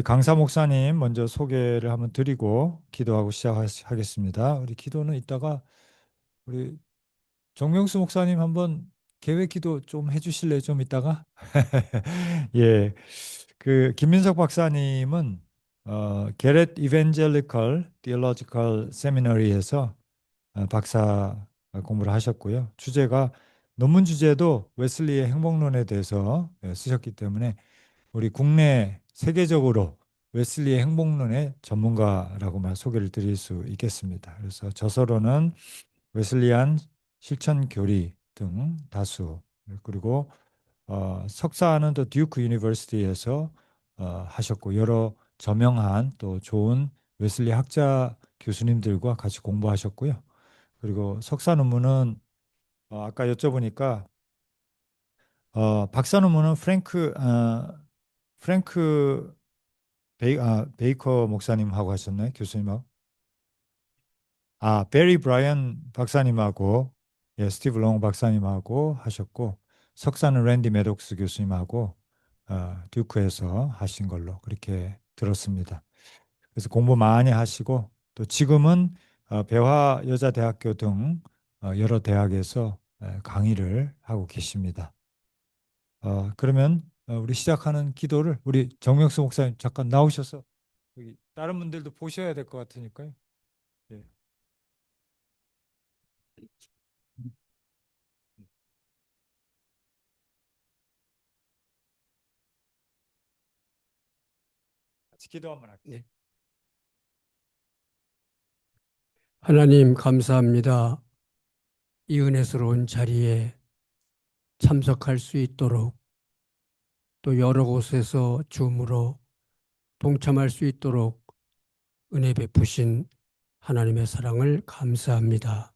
강사 목사님 먼저 소개를 한번 드리고 기도하고 시작하겠습니다. 우리 기도는 이따가 우리 정명수 목사님 한번 계획 기도 좀 해주실래요? 좀 이따가? 예, 그 김민석 박사님은 게렛 이벤젤리컬 디얼로지컬 세미너리에서 박사 공부를 하셨고요. 주제가 논문 주제도 웨슬리의 행복론에 대해서 쓰셨기 때문에 우리 국내 세계적으로 웨슬리의 행복론의 전문가라고 말 소개를 드릴 수 있겠습니다. 그래서 저서로는 웨슬리안 실천 교리 등 다수, 그리고 석사는 또 듀크 유니버시티에서 하셨고, 여러 저명한 또 좋은 웨슬리 학자 교수님들과 같이 공부하셨고요. 그리고 석사 논문은 아까 여쭤보니까 박사 논문은 프랭크 베이커 목사님하고 하셨나요? 교수님하고? 베리 브라이언 박사님하고, 예, 스티브 롱 박사님하고 하셨고, 석사는 랜디 매독스 교수님하고 듀크에서 하신 걸로 그렇게 들었습니다. 그래서 공부 많이 하시고, 또 지금은 배화여자대학교 등 여러 대학에서 강의를 하고 계십니다. 그러면 우리 시작하는 기도를 우리 정명수 목사님 잠깐 나오셔서 여기 다른 분들도 보셔야 될 것 같으니까요. 예. 같이 기도 한번 할게요. 네. 하나님 감사합니다. 이 은혜스러운 자리에 참석할 수 있도록 또 여러 곳에서 줌으로 동참할 수 있도록 은혜 베푸신 하나님의 사랑을 감사합니다.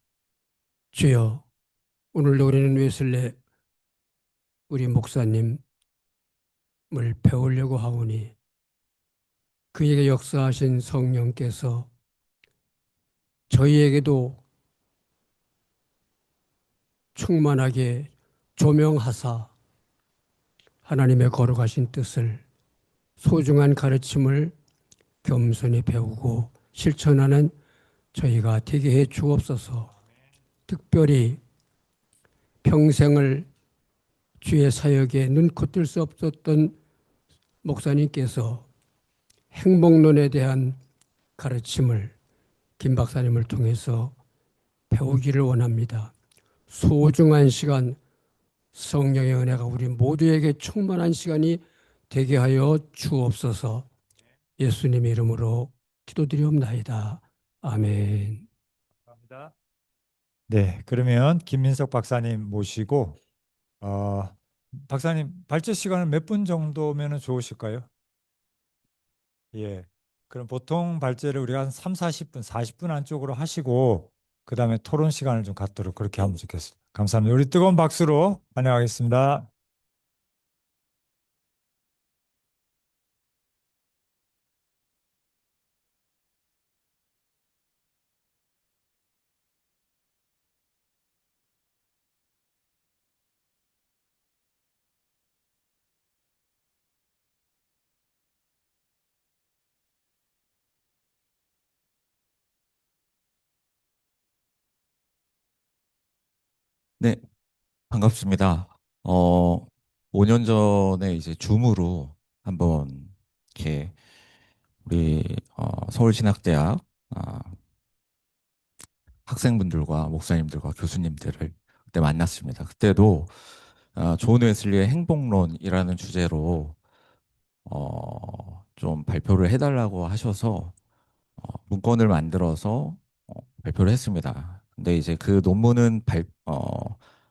주여, 오늘도 우리는 웨슬레 우리 목사님을 배우려고 하오니 그에게 역사하신 성령께서 저희에게도 충만하게 조명하사 하나님의 거룩하신 뜻을 소중한 가르침을 겸손히 배우고 실천하는 저희가 되게 해 주옵소서. 특별히 평생을 주의 사역에 눈코 뜰 수 없었던 목사님께서 행복론에 대한 가르침을 김 박사님을 통해서 배우기를 원합니다. 소중한 시간, 성령의 은혜가 우리 모두에게 충만한 시간이 되게 하여 주옵소서. 예수님의 이름으로 기도드리옵나이다. 아멘. 감사합니다. 네, 그러면 김민석 박사님 모시고 박사님 발제 시간은 몇 분 정도면 좋으실까요? 예. 그럼 보통 발제를 우리가 한 3, 40분, 40분 안쪽으로 하시고 그다음에 토론 시간을 좀 갖도록 그렇게 하면 좋겠습니다. 감사합니다. 우리 뜨거운 박수로 환영하겠습니다. 네, 반갑습니다. 어, 5년 전에 이제 줌으로 한번 이렇게 우리 서울신학대학 아, 학생분들과 목사님들과 교수님들을 그때 만났습니다. 그때도 존 웨슬리의 행복론이라는 주제로 좀 발표를 해달라고 하셔서 문건을 만들어서 발표를 했습니다. 근데 이제 그 논문은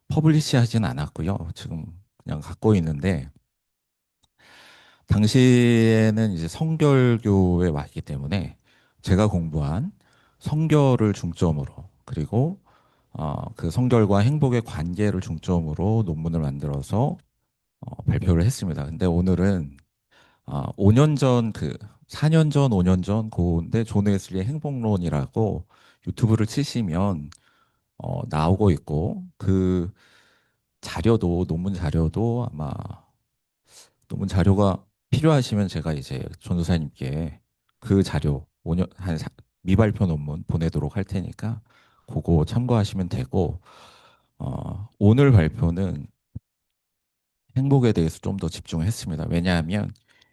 퍼블리시 하진 않았고요. 지금 그냥 갖고 있는데, 당시에는 이제 성결교에 왔기 때문에 제가 공부한 성결을 중점으로, 그리고 그 성결과 행복의 관계를 중점으로 논문을 만들어서 발표를 했습니다. 근데 오늘은 5년 전 4년 전, 5년 전 그인데 존 웨슬리의 행복론이라고 유튜브를 치시면 나오고 있고, 논문 자료도 아마 논문 자료가 필요하시면 제가 이제 전도사님께 그 자료 5년 미발표 논문 보내도록 할 테니까 그거 참고하시면 되고, 오늘 발표는 행복에 대해서 좀 더 집중했습니다. 왜냐하면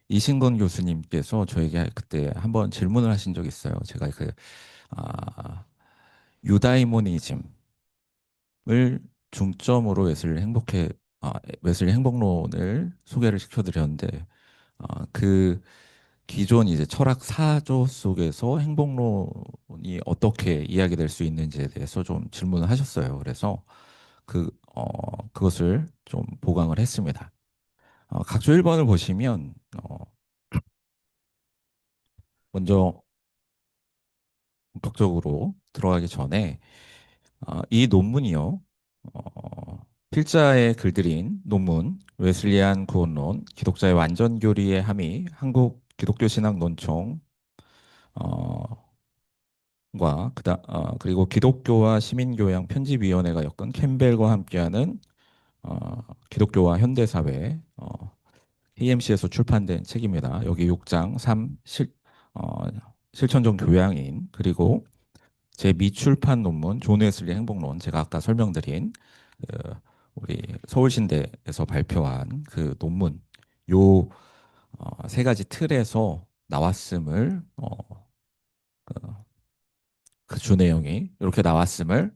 이신건 교수님께서 저에게 그때 한번 질문을 하신 적이 있어요. 제가 아, 유다이모니즘을 중점으로 웨슬리 행복론을 소개를 시켜드렸는데, 그 기존 이제 철학 사조 속에서 행복론이 어떻게 이야기될 수 있는지에 대해서 좀 질문을 하셨어요. 그래서 그것을 좀 보강을 했습니다. 각조 1번을 보시면, 먼저 본격적으로 들어가기 전에, 이 논문이요, 필자의 글들인 논문, 웨슬리안 구원론, 기독자의 완전 교리의 함의, 한국 기독교 신학 논총, 어, 그리고 기독교와 시민교양 편집위원회가 엮은 캠벨과 함께하는 기독교와 현대사회, AMC에서 출판된 책입니다. 여기 6장 3 어, 실천적 교양인, 그리고 제 미출판 논문 존 웨슬리 행복론, 제가 아까 설명드린 그 우리 서울신대에서 발표한 그 논문, 요 세 가지 틀에서 나왔음을, 그 주 내용이 이렇게 나왔음을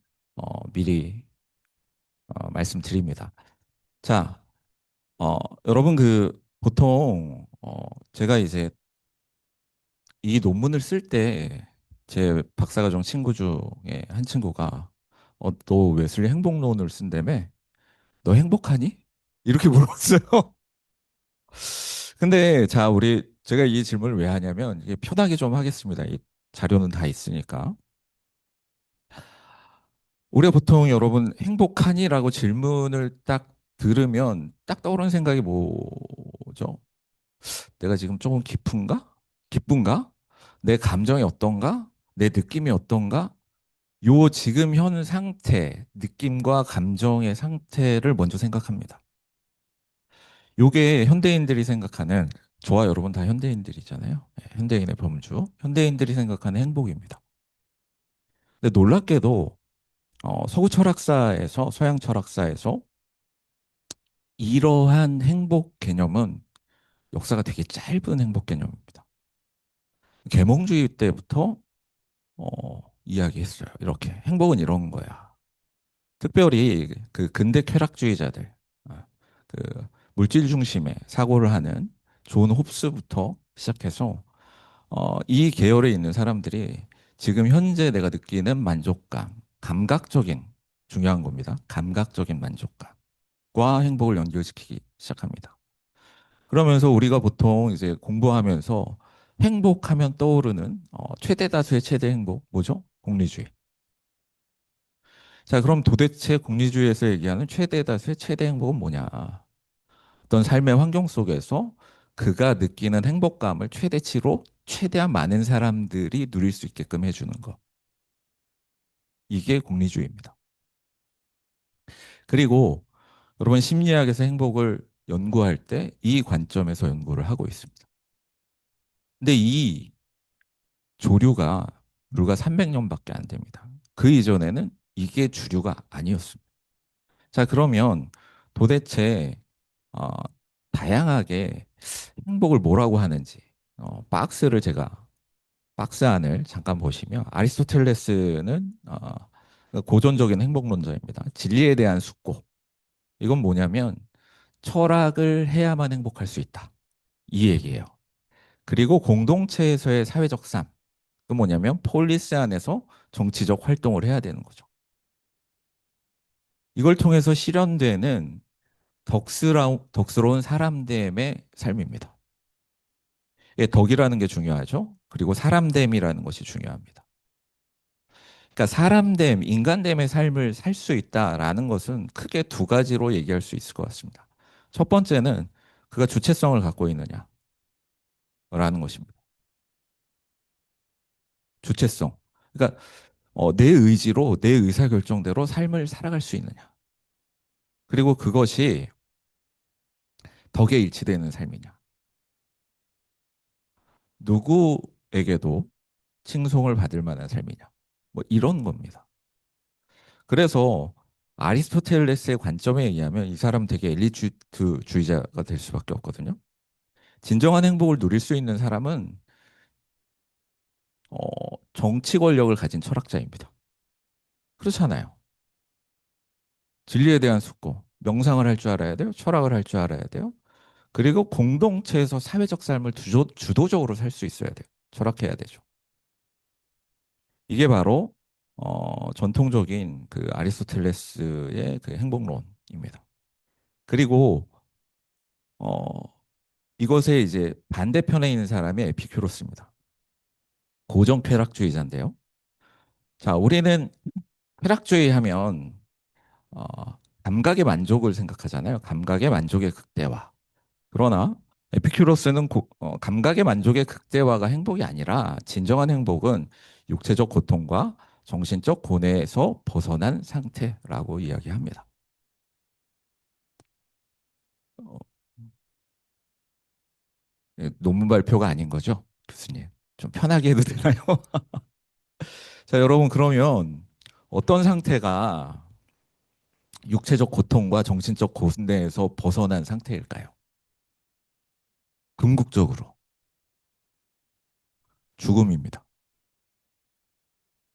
미리 말씀드립니다. 자, 여러분 보통 제가 이제 이 논문을 쓸 때 제 박사과정 친구 중에 한 친구가, 너 웨슬리 행복론을 쓴다며? 너 행복하니? 이렇게 물었어요. 근데 자, 제가 이 질문을 왜 하냐면, 이게 편하게 좀 하겠습니다. 이 자료는 다 있으니까. 우리가 보통 여러분 행복하니라고 질문을 딱 들으면 딱 떠오르는 생각이 뭐죠? 내가 지금 조금 기쁜가? 내 감정이 어떤가? 내 느낌이 어떤가? 요 지금 현 상태, 느낌과 감정의 상태를 먼저 생각합니다. 요게 현대인들이 생각하는, 저와 여러분 다 현대인들이잖아요. 네, 현대인의 범주. 현대인들이 생각하는 행복입니다. 근데 놀랍게도 서구 철학사에서, 서양 철학사에서 이러한 행복 개념은 역사가 되게 짧은 행복 개념입니다. 계몽주의 때부터 이야기했어요. 이렇게 행복은 이런 거야. 특별히 그 근대 쾌락주의자들, 아, 그 물질 중심의 사고를 하는 존 홉스부터 시작해서 이 계열에 있는 사람들이 지금 현재 내가 느끼는 만족감, 감각적인, 중요한 겁니다. 감각적인 만족감과 행복을 연결시키기 시작합니다. 그러면서 우리가 보통 이제 공부하면서 행복하면 떠오르는 최대 다수의 최대 행복 뭐죠? 공리주의. 자, 그럼 도대체 공리주의에서 얘기하는 최대 다수의 최대 행복은 뭐냐? 어떤 삶의 환경 속에서 그가 느끼는 행복감을 최대치로 최대한 많은 사람들이 누릴 수 있게끔 해주는 것. 이게 공리주의입니다. 그리고 여러분 심리학에서 행복을 연구할 때 이 관점에서 연구를 하고 있습니다. 근데 이 조류가 불과 300년밖에 안 됩니다. 그 이전에는 이게 주류가 아니었습니다. 자, 그러면 도대체 어, 다양하게 행복을 뭐라고 하는지, 박스 안을 잠깐 보시면, 아리스토텔레스는 고전적인 행복론자입니다. 진리에 대한 숙고. 이건 뭐냐면 철학을 해야만 행복할 수 있다, 이 얘기예요. 그리고 공동체에서의 사회적 삶. 그 뭐냐면 폴리스 안에서 정치적 활동을 해야 되는 거죠. 이걸 통해서 실현되는 덕스러운 사람됨의 삶입니다. 예, 덕이라는 게 중요하죠. 그리고 사람됨이라는 것이 중요합니다. 그러니까 사람됨, 인간됨의 삶을 살 수 있다라는 것은 크게 두 가지로 얘기할 수 있을 것 같습니다. 첫 번째는 그가 주체성을 갖고 있느냐라는 것입니다. 주체성. 그러니까 내 의지로, 내 의사결정대로 삶을 살아갈 수 있느냐. 그리고 그것이 덕에 일치되는 삶이냐. 누구에게도 칭송을 받을 만한 삶이냐. 뭐 이런 겁니다. 그래서 아리스토텔레스의 관점에 의하면 이 사람 되게 엘리트주의자가 될 수밖에 없거든요. 진정한 행복을 누릴 수 있는 사람은 정치 권력을 가진 철학자입니다. 그렇잖아요. 진리에 대한 숙고, 명상을 할 줄 알아야 돼요. 철학을 할 줄 알아야 돼요. 그리고 공동체에서 사회적 삶을 주도적으로 살 수 있어야 돼요. 철학해야 되죠. 이게 바로 전통적인 그 아리스토텔레스의 그 행복론입니다. 그리고 어, 이것의 이제 반대편에 있는 사람이 에피큐로스입니다. 고정 쾌락주의자인데요. 자, 우리는 쾌락주의 하면 어, 감각의 만족을 생각하잖아요. 감각의 만족의 극대화. 그러나 에피큐로스는 감각의 만족의 극대화가 행복이 아니라 진정한 행복은 육체적 고통과 정신적 고뇌에서 벗어난 상태라고 이야기합니다. 어, 논문 발표가 아닌 거죠, 교수님? 좀 편하게 해도 되나요? 자, 여러분, 그러면 어떤 상태가 육체적 고통과 정신적 고뇌에서 벗어난 상태일까요? 궁극적으로 죽음입니다.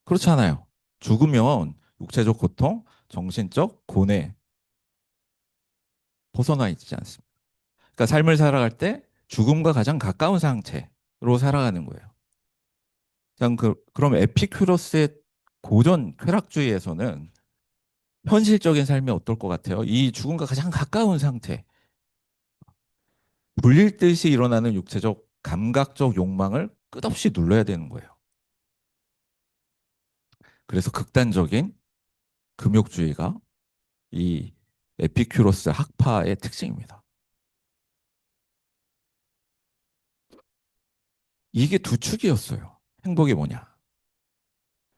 그렇지 않아요. 죽으면 육체적 고통, 정신적 고뇌 벗어나 있지 않습니다. 그러니까 삶을 살아갈 때 죽음과 가장 가까운 상태로 살아가는 거예요. 그럼 에피큐로스의 고전 쾌락주의에서는 현실적인 삶이 어떨 것 같아요? 이 죽음과 가장 가까운 상태, 불릴 듯이 일어나는 육체적 감각적 욕망을 끝없이 눌러야 되는 거예요. 그래서 극단적인 금욕주의가 이 에피큐로스 학파의 특징입니다. 이게 두 축이었어요. 행복이 뭐냐?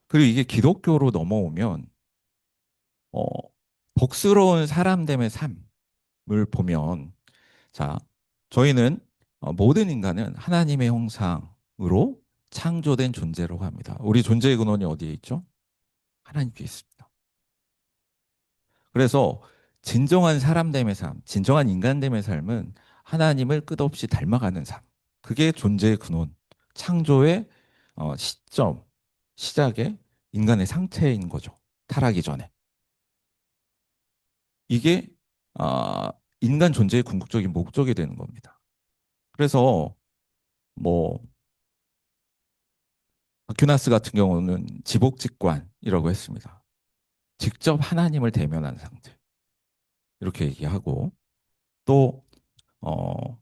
그리고 이게 기독교로 넘어오면 어, 복스러운 사람됨의 삶을 보면, 자, 저희는 모든 인간은 하나님의 형상으로 창조된 존재라고 합니다. 우리 존재의 근원이 어디에 있죠? 하나님께 있습니다. 그래서 진정한 사람됨의 삶, 진정한 인간됨의 삶은 하나님을 끝없이 닮아가는 삶. 그게 존재의 근원, 창조의 시점, 시작의 인간의 상태인 거죠. 타락이 전에. 이게 아, 인간 존재의 궁극적인 목적이 되는 겁니다. 그래서 뭐 아큐나스 같은 경우는 지복직관이라고 했습니다. 직접 하나님을 대면한 상태. 이렇게 얘기하고 또 어,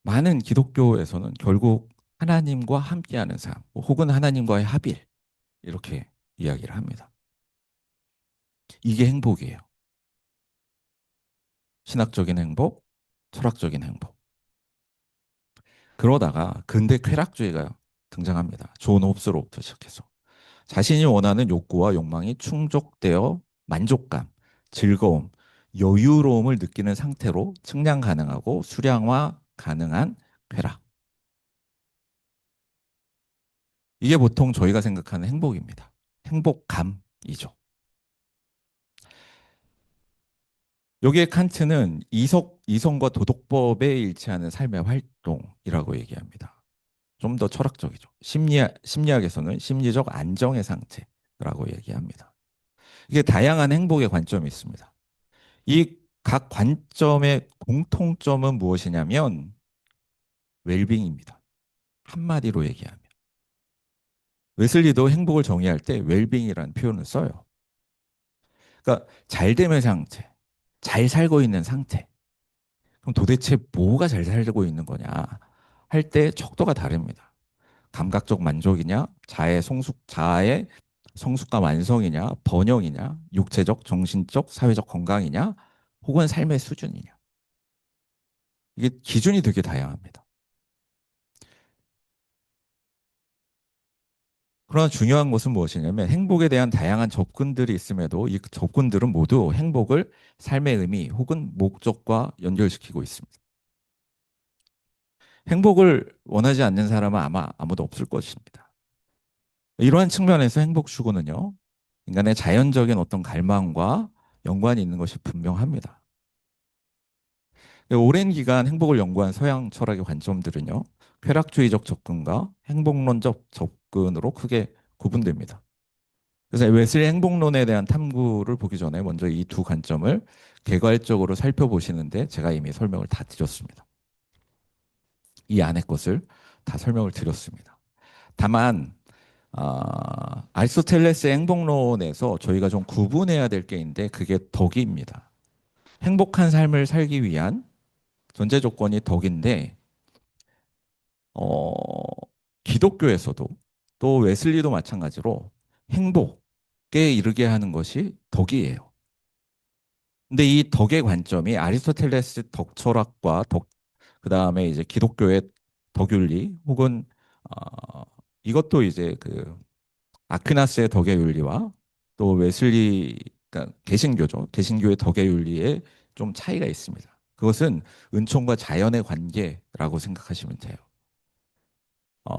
많은 기독교에서는 결국 하나님과 함께하는 삶 혹은 하나님과의 합일 이렇게 이야기를 합니다. 이게 행복이에요. 신학적인 행복, 철학적인 행복. 그러다가 근대 쾌락주의가 등장합니다. 존 홉스로부터 시작해서. 자신이 원하는 욕구와 욕망이 충족되어 만족감, 즐거움, 여유로움을 느끼는 상태로 측량 가능하고 수량화 가능한 쾌락. 이게 보통 저희가 생각하는 행복입니다. 행복감이죠. 여기에 칸트는 이성과 도덕법에 일치하는 삶의 활동이라고 얘기합니다. 좀 더 철학적이죠. 심리학에서는 심리적 안정의 상태라고 얘기합니다. 이게 다양한 행복의 관점이 있습니다. 이 각 관점의 공통점은 무엇이냐면 웰빙입니다. 한마디로 얘기하면. 웨슬리도 행복을 정의할 때 웰빙이라는 표현을 써요. 그러니까 잘됨의 상태, 잘 살고 있는 상태. 그럼 도대체 뭐가 잘 살고 있는 거냐 할 때 척도가 다릅니다. 감각적 만족이냐, 자아의 성숙감 완성이냐, 번영이냐, 육체적, 정신적, 사회적 건강이냐, 혹은 삶의 수준이냐. 이게 기준이 되게 다양합니다. 그러나 중요한 것은 무엇이냐면 행복에 대한 다양한 접근들이 있음에도 이 접근들은 모두 행복을 삶의 의미 혹은 목적과 연결시키고 있습니다. 행복을 원하지 않는 사람은 아마 아무도 없을 것입니다. 이러한 측면에서 행복 추구는요, 인간의 자연적인 어떤 갈망과 연관이 있는 것이 분명합니다. 오랜 기간 행복을 연구한 서양 철학의 관점들은요, 쾌락주의적 접근과 행복론적 접근으로 크게 구분됩니다. 그래서 웨슬리 행복론에 대한 탐구를 보기 전에 먼저 이 두 관점을 개괄적으로 살펴보시는데 제가 이미 설명을 다 드렸습니다. 이 안의 것을 다 설명을 드렸습니다. 다만 아리스토텔레스의 행복론에서 저희가 좀 구분해야 될 게 있는데 그게 덕입니다. 행복한 삶을 살기 위한 전제 조건이 덕인데 어, 기독교에서도 또 웨슬리도 마찬가지로 행복에 이르게 하는 것이 덕이에요. 근데 이 덕의 관점이 아리스토텔레스 덕 철학과 그다음에 이제 기독교의 덕윤리 혹은 이것도 이제 그 아퀴나스의 덕의 윤리와 또 웨슬리 그러니까 개신교죠. 개신교의 덕의 윤리에 좀 차이가 있습니다. 그것은 은총과 자연의 관계라고 생각하시면 돼요. 어,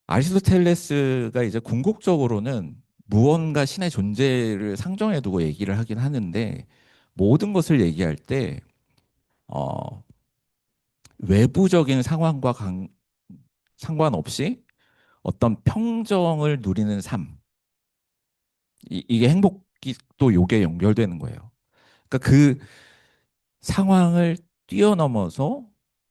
아리스토텔레스가 이제 궁극적으로는 무언가 신의 존재를 상정해 두고 얘기를 하긴 하는데 모든 것을 얘기할 때 어, 외부적인 상황과 상관없이 어떤 평정을 누리는 삶 이게 행복이 또 요게 연결되는 거예요. 그러니까 그 상황을 뛰어넘어서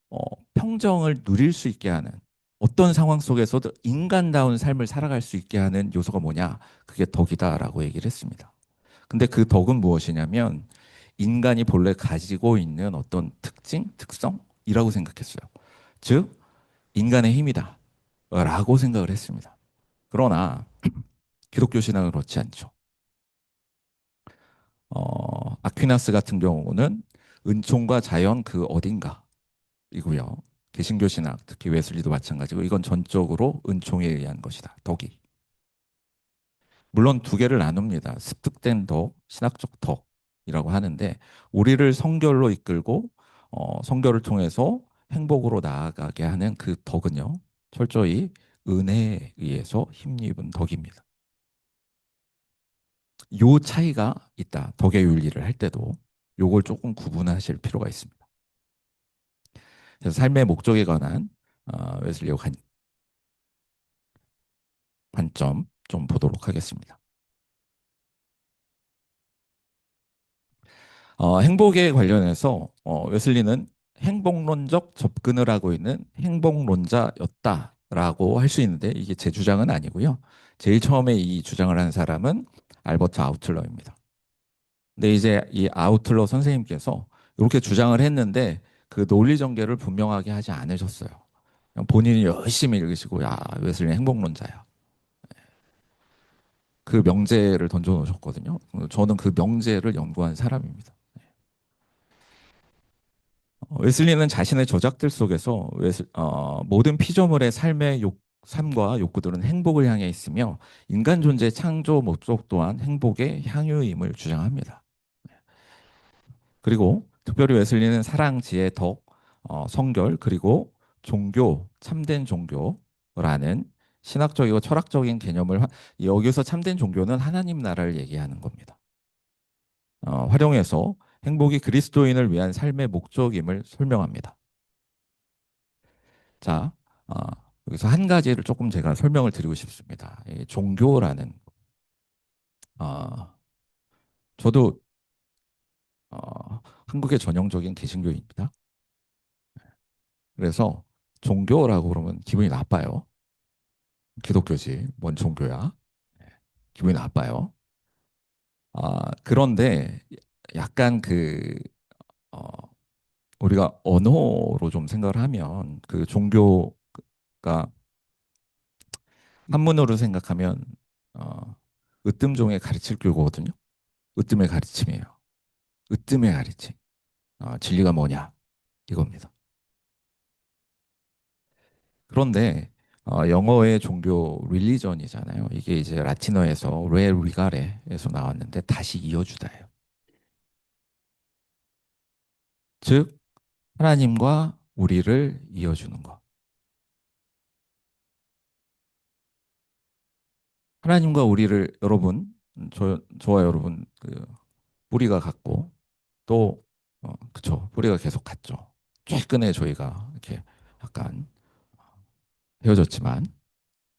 어, 평정을 누릴 수 있게 하는 어떤 상황 속에서도 인간다운 삶을 살아갈 수 있게 하는 요소가 뭐냐? 그게 덕이다라고 얘기를 했습니다. 근데 그 덕은 무엇이냐면 인간이 본래 가지고 있는 어떤 특징, 특성이라고 생각했어요. 즉 인간의 힘이다 라고 생각을 했습니다. 그러나 기독교 신앙은 그렇지 않죠. 아퀴나스 같은 경우는 은총과 자연 그 어딘가이고요. 개신교 신학, 특히 웨슬리도 마찬가지고 이건 전적으로 은총에 의한 것이다. 덕이. 물론 두 개를 나눕니다. 습득된 덕, 신학적 덕이라고 하는데 우리를 성결로 이끌고 성결을 통해서 행복으로 나아가게 하는 그 덕은요. 철저히 은혜에 의해서 힘입은 덕입니다. 요 차이가 있다. 덕의 윤리를 할 때도 요걸 조금 구분하실 필요가 있습니다. 그래서 삶의 목적에 관한 웨슬리의 관점 좀 보도록 하겠습니다. 행복에 관련해서 웨슬리는 행복론적 접근을 하고 있는 행복론자였다라고 할 수 있는데 이게 제 주장은 아니고요. 제일 처음에 이 주장을 한 사람은 알버트 아우틀러입니다. 근데 이제 이 아우틀러 선생님께서 이렇게 주장을 했는데 그 논리 전개를 분명하게 하지 않으셨어요. 그냥 본인이 열심히 읽으시고 야 웨슬리 행복론자야. 그 명제를 던져놓으셨거든요. 저는 그 명제를 연구한 사람입니다. 웨슬리는 자신의 저작들 속에서 모든 피조물의 삶과 욕구들은 행복을 향해 있으며 인간 존재의 창조 목적 또한 행복의 향유임을 주장합니다. 그리고 특별히 웨슬리는 사랑, 지혜, 덕, 성결 그리고 종교, 참된 종교라는 신학적이고 철학적인 개념을 여기서 참된 종교는 하나님 나라를 얘기하는 겁니다. 활용해서 행복이 그리스도인을 위한 삶의 목적임을 설명합니다. 자, 어, 여기서 한 가지를 조금 제가 설명을 드리고 싶습니다. 이 종교라는 어, 저도 한국의 전형적인 개신교입니다. 그래서 종교라고 그러면 기분이 나빠요. 기독교지, 뭔 종교야? 기분이 나빠요. 그런데 약간 어, 우리가 언어로 좀 생각을 하면 그 종교가 한문으로 생각하면 으뜸종의 가르칠 교거거든요. 으뜸의 가르침이에요. 으뜸의 가르침. 진리가 뭐냐? 이겁니다. 그런데 영어의 종교 릴리전이잖아요. 이게 이제 라틴어에서 레 리가레에서 나왔는데 다시 이어주다예요. 즉 하나님과 우리를 이어주는 것. 하나님과 우리를 여러분, 저와 여러분 그 뿌리가 같고 또 그쵸, 뿌리가 계속 같죠. 최근에 저희가 이렇게 약간 헤어졌지만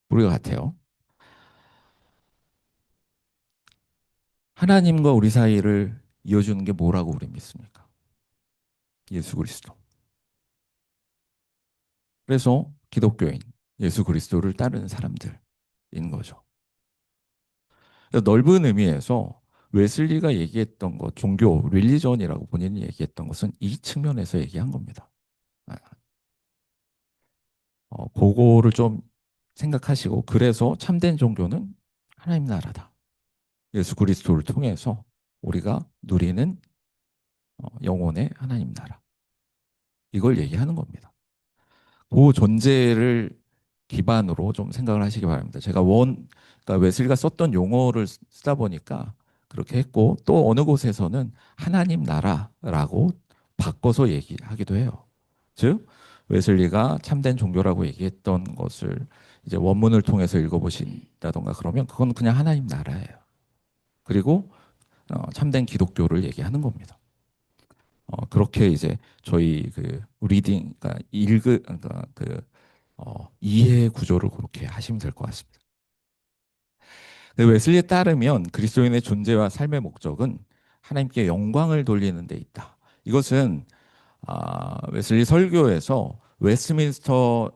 뿌리가 같아요. 하나님과 우리 사이를 이어주는 게 뭐라고 우리 믿습니까? 예수 그리스도. 그래서 기독교인, 예수 그리스도를 따르는 사람들인 거죠. 넓은 의미에서 웨슬리가 얘기했던 것, 종교, 릴리전이라고 본인이 얘기했던 것은 이 측면에서 얘기한 겁니다. 그거를 좀 생각하시고, 그래서 참된 종교는 하나님 나라다. 예수 그리스도를 통해서 우리가 누리는 영혼의 하나님 나라. 이걸 얘기하는 겁니다. 그 존재를 기반으로 좀 생각을 하시기 바랍니다. 제가 그러니까 웨슬리가 썼던 용어를 쓰다 보니까 그렇게 했고, 또 어느 곳에서는 하나님 나라라고 바꿔서 얘기하기도 해요. 즉, 웨슬리가 참된 종교라고 얘기했던 것을 이제 원문을 통해서 읽어보신다던가 그러면 그건 그냥 하나님 나라예요. 그리고 참된 기독교를 얘기하는 겁니다. 그렇게 이제 저희 그 리딩, 그러니까 그러니까 이해 구조를 그렇게 하시면 될 것 같습니다. 웨슬리에 따르면 그리스도인의 존재와 삶의 목적은 하나님께 영광을 돌리는 데 있다. 이것은 웨슬리 설교에서 웨스트민스터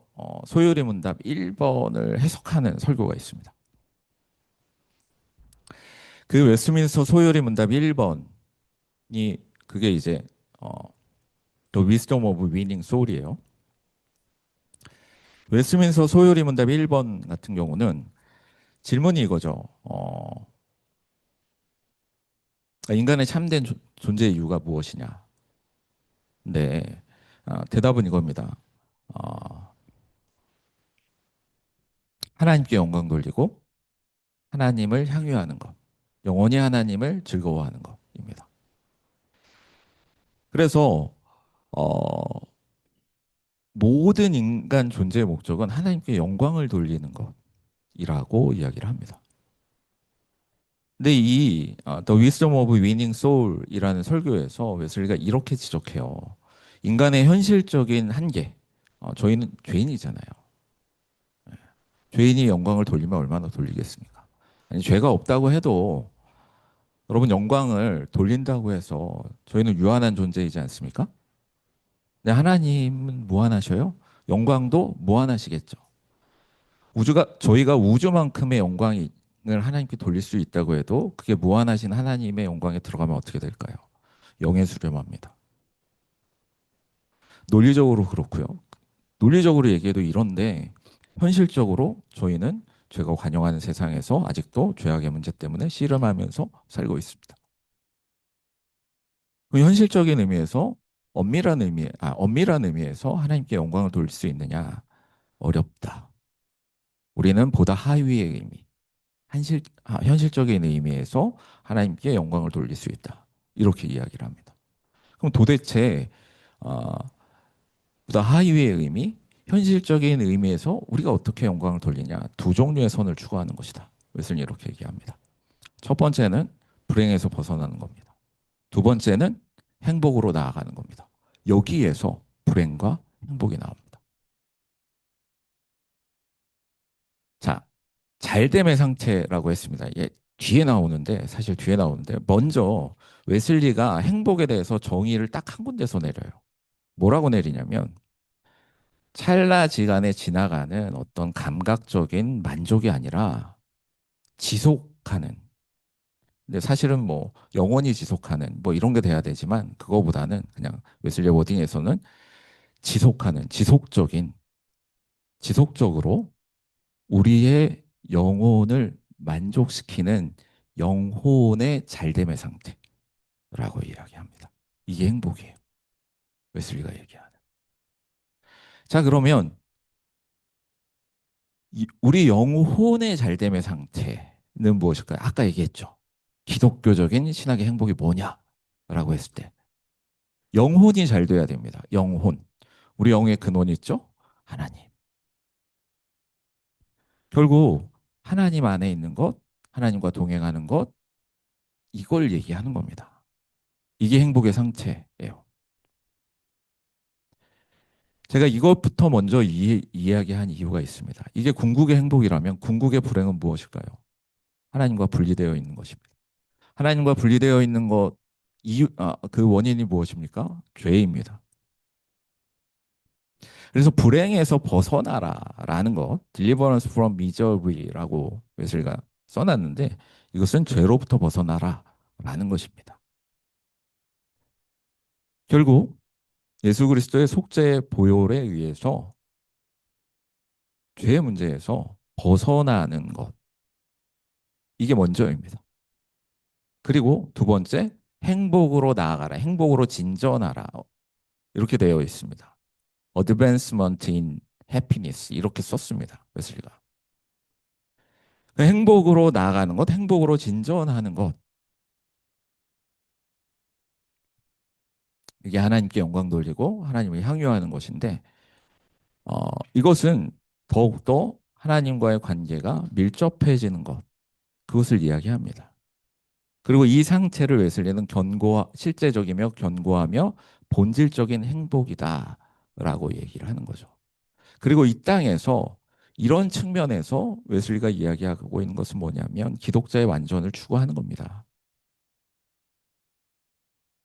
소요리 문답 1번을 해석하는 설교가 있습니다. 그 웨스트민스터 소요리 문답 1번이 그게 이제 어, The Wisdom of Winning Soul이에요. 웨스트민스터 소요리 문답 1번 같은 경우는 질문이 이거죠. 인간의 참된 존재의 이유가 무엇이냐? 네, 대답은 이겁니다. 어, 하나님께 영광 돌리고 하나님을 향유하는 것, 영원히 하나님을 즐거워하는 것입니다. 그래서 어, 모든 인간 존재의 목적은 하나님께 영광을 돌리는 것이라고 이야기를 합니다. 근데 이 The Wisdom of Winning Soul이라는 설교에서 웨슬리가 이렇게 지적해요. 인간의 현실적인 한계, 저희는 죄인이잖아요. 죄인이 영광을 돌리면 얼마나 돌리겠습니까? 아니, 죄가 없다고 해도 여러분 영광을 돌린다고 해서 저희는 유한한 존재이지 않습니까? 근데 하나님은 무한하셔요? 영광도 무한하시겠죠. 저희가 우주만큼의 영광을 하나님께 돌릴 수 있다고 해도 그게 무한하신 하나님의 영광에 들어가면 어떻게 될까요? 영에 수렴합니다. 논리적으로 그렇고요. 논리적으로 얘기해도 이런데 현실적으로 저희는 죄가 관영하는 세상에서 아직도 죄악의 문제 때문에 씨름하면서 살고 있습니다. 그 현실적인 의미에서 엄밀한 의미에서 하나님께 영광을 돌릴 수 있느냐? 어렵다. 우리는 보다 하위의 의미, 현실적인 의미에서 하나님께 영광을 돌릴 수 있다. 이렇게 이야기를 합니다. 그럼 도대체 어, 보다 하위의 의미, 현실적인 의미에서 우리가 어떻게 영광을 돌리냐? 두 종류의 선을 추구하는 것이다. 웨슬리 이렇게 얘기합니다. 첫 번째는 불행에서 벗어나는 겁니다. 두 번째는 행복으로 나아가는 겁니다. 여기에서 불행과 행복이 나옵니다. 자, 잘됨의 상태라고 했습니다. 뒤에 나오는데, 사실 뒤에 나오는데, 먼저 웨슬리가 행복에 대해서 정의를 딱 한 군데서 내려요. 뭐라고 내리냐면, 찰나지간에 지나가는 어떤 감각적인 만족이 아니라 지속하는. 근데 사실은 뭐 영원히 지속하는 뭐 이런 게 돼야 되지만 그거보다는 그냥 웨슬리 워딩에서는 지속적으로 우리의 영혼을 만족시키는 영혼의 잘됨의 상태라고 이야기합니다. 이게 행복이에요. 웨슬리가 얘기하는. 자, 그러면 우리 영혼의 잘됨의 상태는 무엇일까요? 아까 얘기했죠. 기독교적인 신학의 행복이 뭐냐라고 했을 때 영혼이 잘 돼야 됩니다. 영혼. 우리 영의 근원이 있죠? 하나님. 결국 하나님 안에 있는 것, 하나님과 동행하는 것, 이걸 얘기하는 겁니다. 이게 행복의 상태예요. 제가 이것부터 먼저 이야기한 이유가 있습니다. 이게 궁극의 행복이라면 궁극의 불행은 무엇일까요? 하나님과 분리되어 있는 것입니다. 하나님과 분리되어 있는 것, 그 원인이 무엇입니까? 죄입니다. 그래서 불행에서 벗어나라라는 것, deliverance from misery라고 웨슬리가 써놨는데 이것은 죄로부터 벗어나라라는 것입니다. 결국 예수 그리스도의 속죄의 보혈에 의해서 죄의 문제에서 벗어나는 것, 이게 먼저입니다. 그리고 두 번째, 행복으로 나아가라, 행복으로 진전하라, 이렇게 되어 있습니다. advancement in happiness 이렇게 썼습니다. 웨슬리가. 행복으로 나아가는 것, 행복으로 진전하는 것, 이게 하나님께 영광 돌리고 하나님을 향유하는 것인데 이것은 더욱더 하나님과의 관계가 밀접해지는 것, 그것을 이야기합니다. 그리고 이 상태를 웨슬리는 실제적이며 견고하며 본질적인 행복이다라고 얘기를 하는 거죠. 그리고 이 땅에서 이런 측면에서 웨슬리가 이야기하고 있는 것은 뭐냐면 기독자의 완전을 추구하는 겁니다.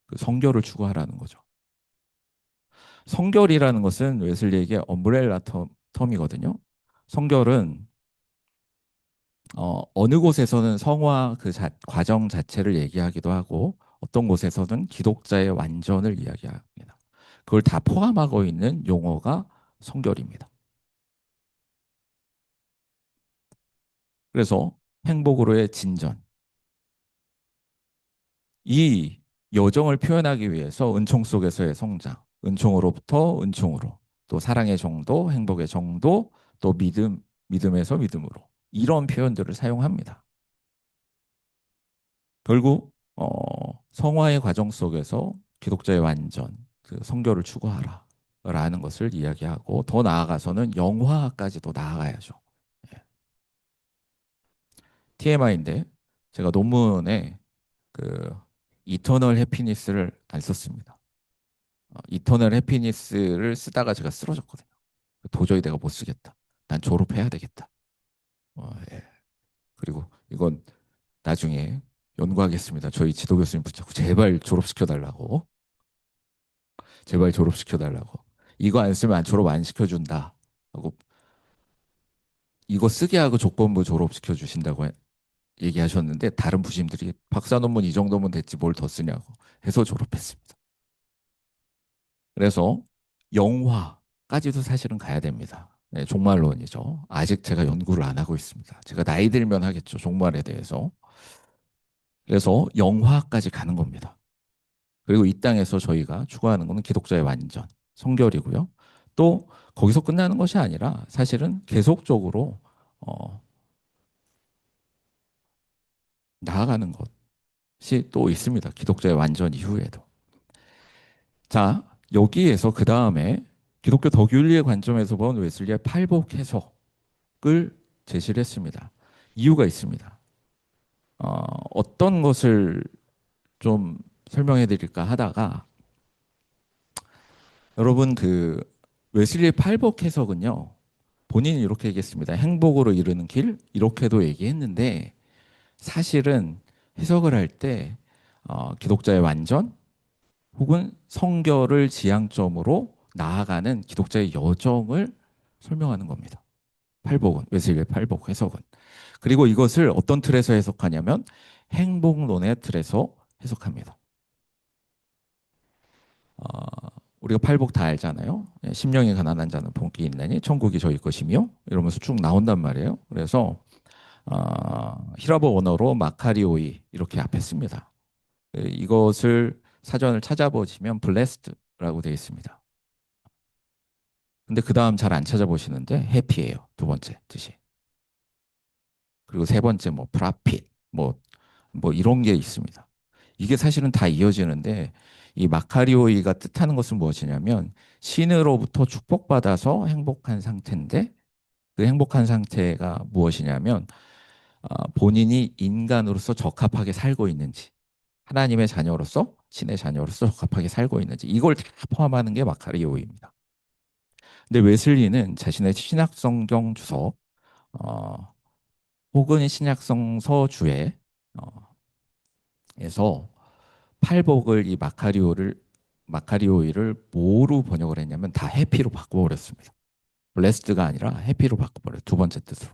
그 성결을 추구하라는 거죠. 성결이라는 것은 웨슬리에게 엄브렐라 텀이거든요. 성결은 어느 곳에서는 성화 과정 자체를 얘기하기도 하고 어떤 곳에서는 기독자의 완전을 이야기합니다. 그걸 다 포함하고 있는 용어가 성결입니다. 그래서 행복으로의 진전, 이 여정을 표현하기 위해서 은총 속에서의 성장, 은총으로부터 은총으로, 또 사랑의 정도, 행복의 정도, 또 믿음에서 믿음으로 이런 표현들을 사용합니다. 결국 성화의 과정 속에서 기독자의 완전, 그 성결을 추구하라라는 것을 이야기하고 더 나아가서는 영화까지도 나아가야죠. 예. TMI인데 제가 논문에 그 이터널 해피니스를 안 썼습니다. 이터널 해피니스를 쓰다가 제가 쓰러졌거든요. 도저히 내가 못 쓰겠다. 난 졸업해야 되겠다. 예. 그리고 이건 나중에 연구하겠습니다. 저희 지도 교수님 붙잡고 제발 졸업시켜 달라고. 제발 졸업시켜 달라고. 이거 안 쓰면 졸업 안 시켜준다. 하고 이거 쓰게 하고 조건부 졸업시켜 주신다고 얘기하셨는데 다른 부심들이 박사 논문 이 정도면 됐지 뭘 더 쓰냐고 해서 졸업했습니다. 그래서 영화까지도 사실은 가야 됩니다. 네, 종말론이죠. 아직 제가 연구를 안 하고 있습니다. 제가 나이 들면 하겠죠. 종말에 대해서. 그래서 영화까지 가는 겁니다. 그리고 이 땅에서 저희가 추구하는 것은 기독자의 완전, 성결이고요. 또 거기서 끝나는 것이 아니라 사실은 계속적으로 어, 나아가는 것이 또 있습니다. 기독자의 완전 이후에도. 자, 여기에서 그 다음에 기독교 덕윤리의 관점에서 본 웨슬리의 팔복 해석을 제시를 했습니다. 이유가 있습니다. 어떤 것을 좀 설명해 드릴까 하다가 여러분 그 웨슬리의 팔복 해석은요. 본인이 이렇게 얘기했습니다. 행복으로 이르는 길 이렇게도 얘기했는데 사실은 해석을 할 때 기독자의 완전 혹은 성결을 지향점으로 나아가는 기독자의 여정을 설명하는 겁니다. 팔복은 웨슬리의 팔복 해석은. 그리고 이것을 어떤 틀에서 해석하냐면 행복론의 틀에서 해석합니다. 우리가 팔복 다 알잖아요. 심령이 가난한 자는 복이 있나니 천국이 저희 것이며 이러면서 쭉 나온단 말이에요. 그래서 히라보 원어로 마카리오이 이렇게 앞에 씁니다. 이것을 사전을 찾아보시면 블레스드라고 되어 있습니다. 근데 그 다음 잘 안 찾아보시는데 해피예요. 두 번째 뜻이. 그리고 세 번째 뭐 프라핏 뭐 이런 게 있습니다. 이게 사실은 다 이어지는데 이 마카리오이가 뜻하는 것은 무엇이냐면 신으로부터 축복받아서 행복한 상태인데 그 행복한 상태가 무엇이냐면 본인이 인간으로서 적합하게 살고 있는지 하나님의 자녀로서 신의 자녀로서 적합하게 살고 있는지 이걸 다 포함하는 게 마카리오이입니다. 근데 웨슬리는 자신의 신약성경 주석 혹은 신약성서 주에 에서 팔복을 이 마카리오이를 뭐로 번역을 했냐면 다 해피로 바꿔버렸습니다. 블레스드가 아니라 해피로 바꿔버려 두 번째 뜻으로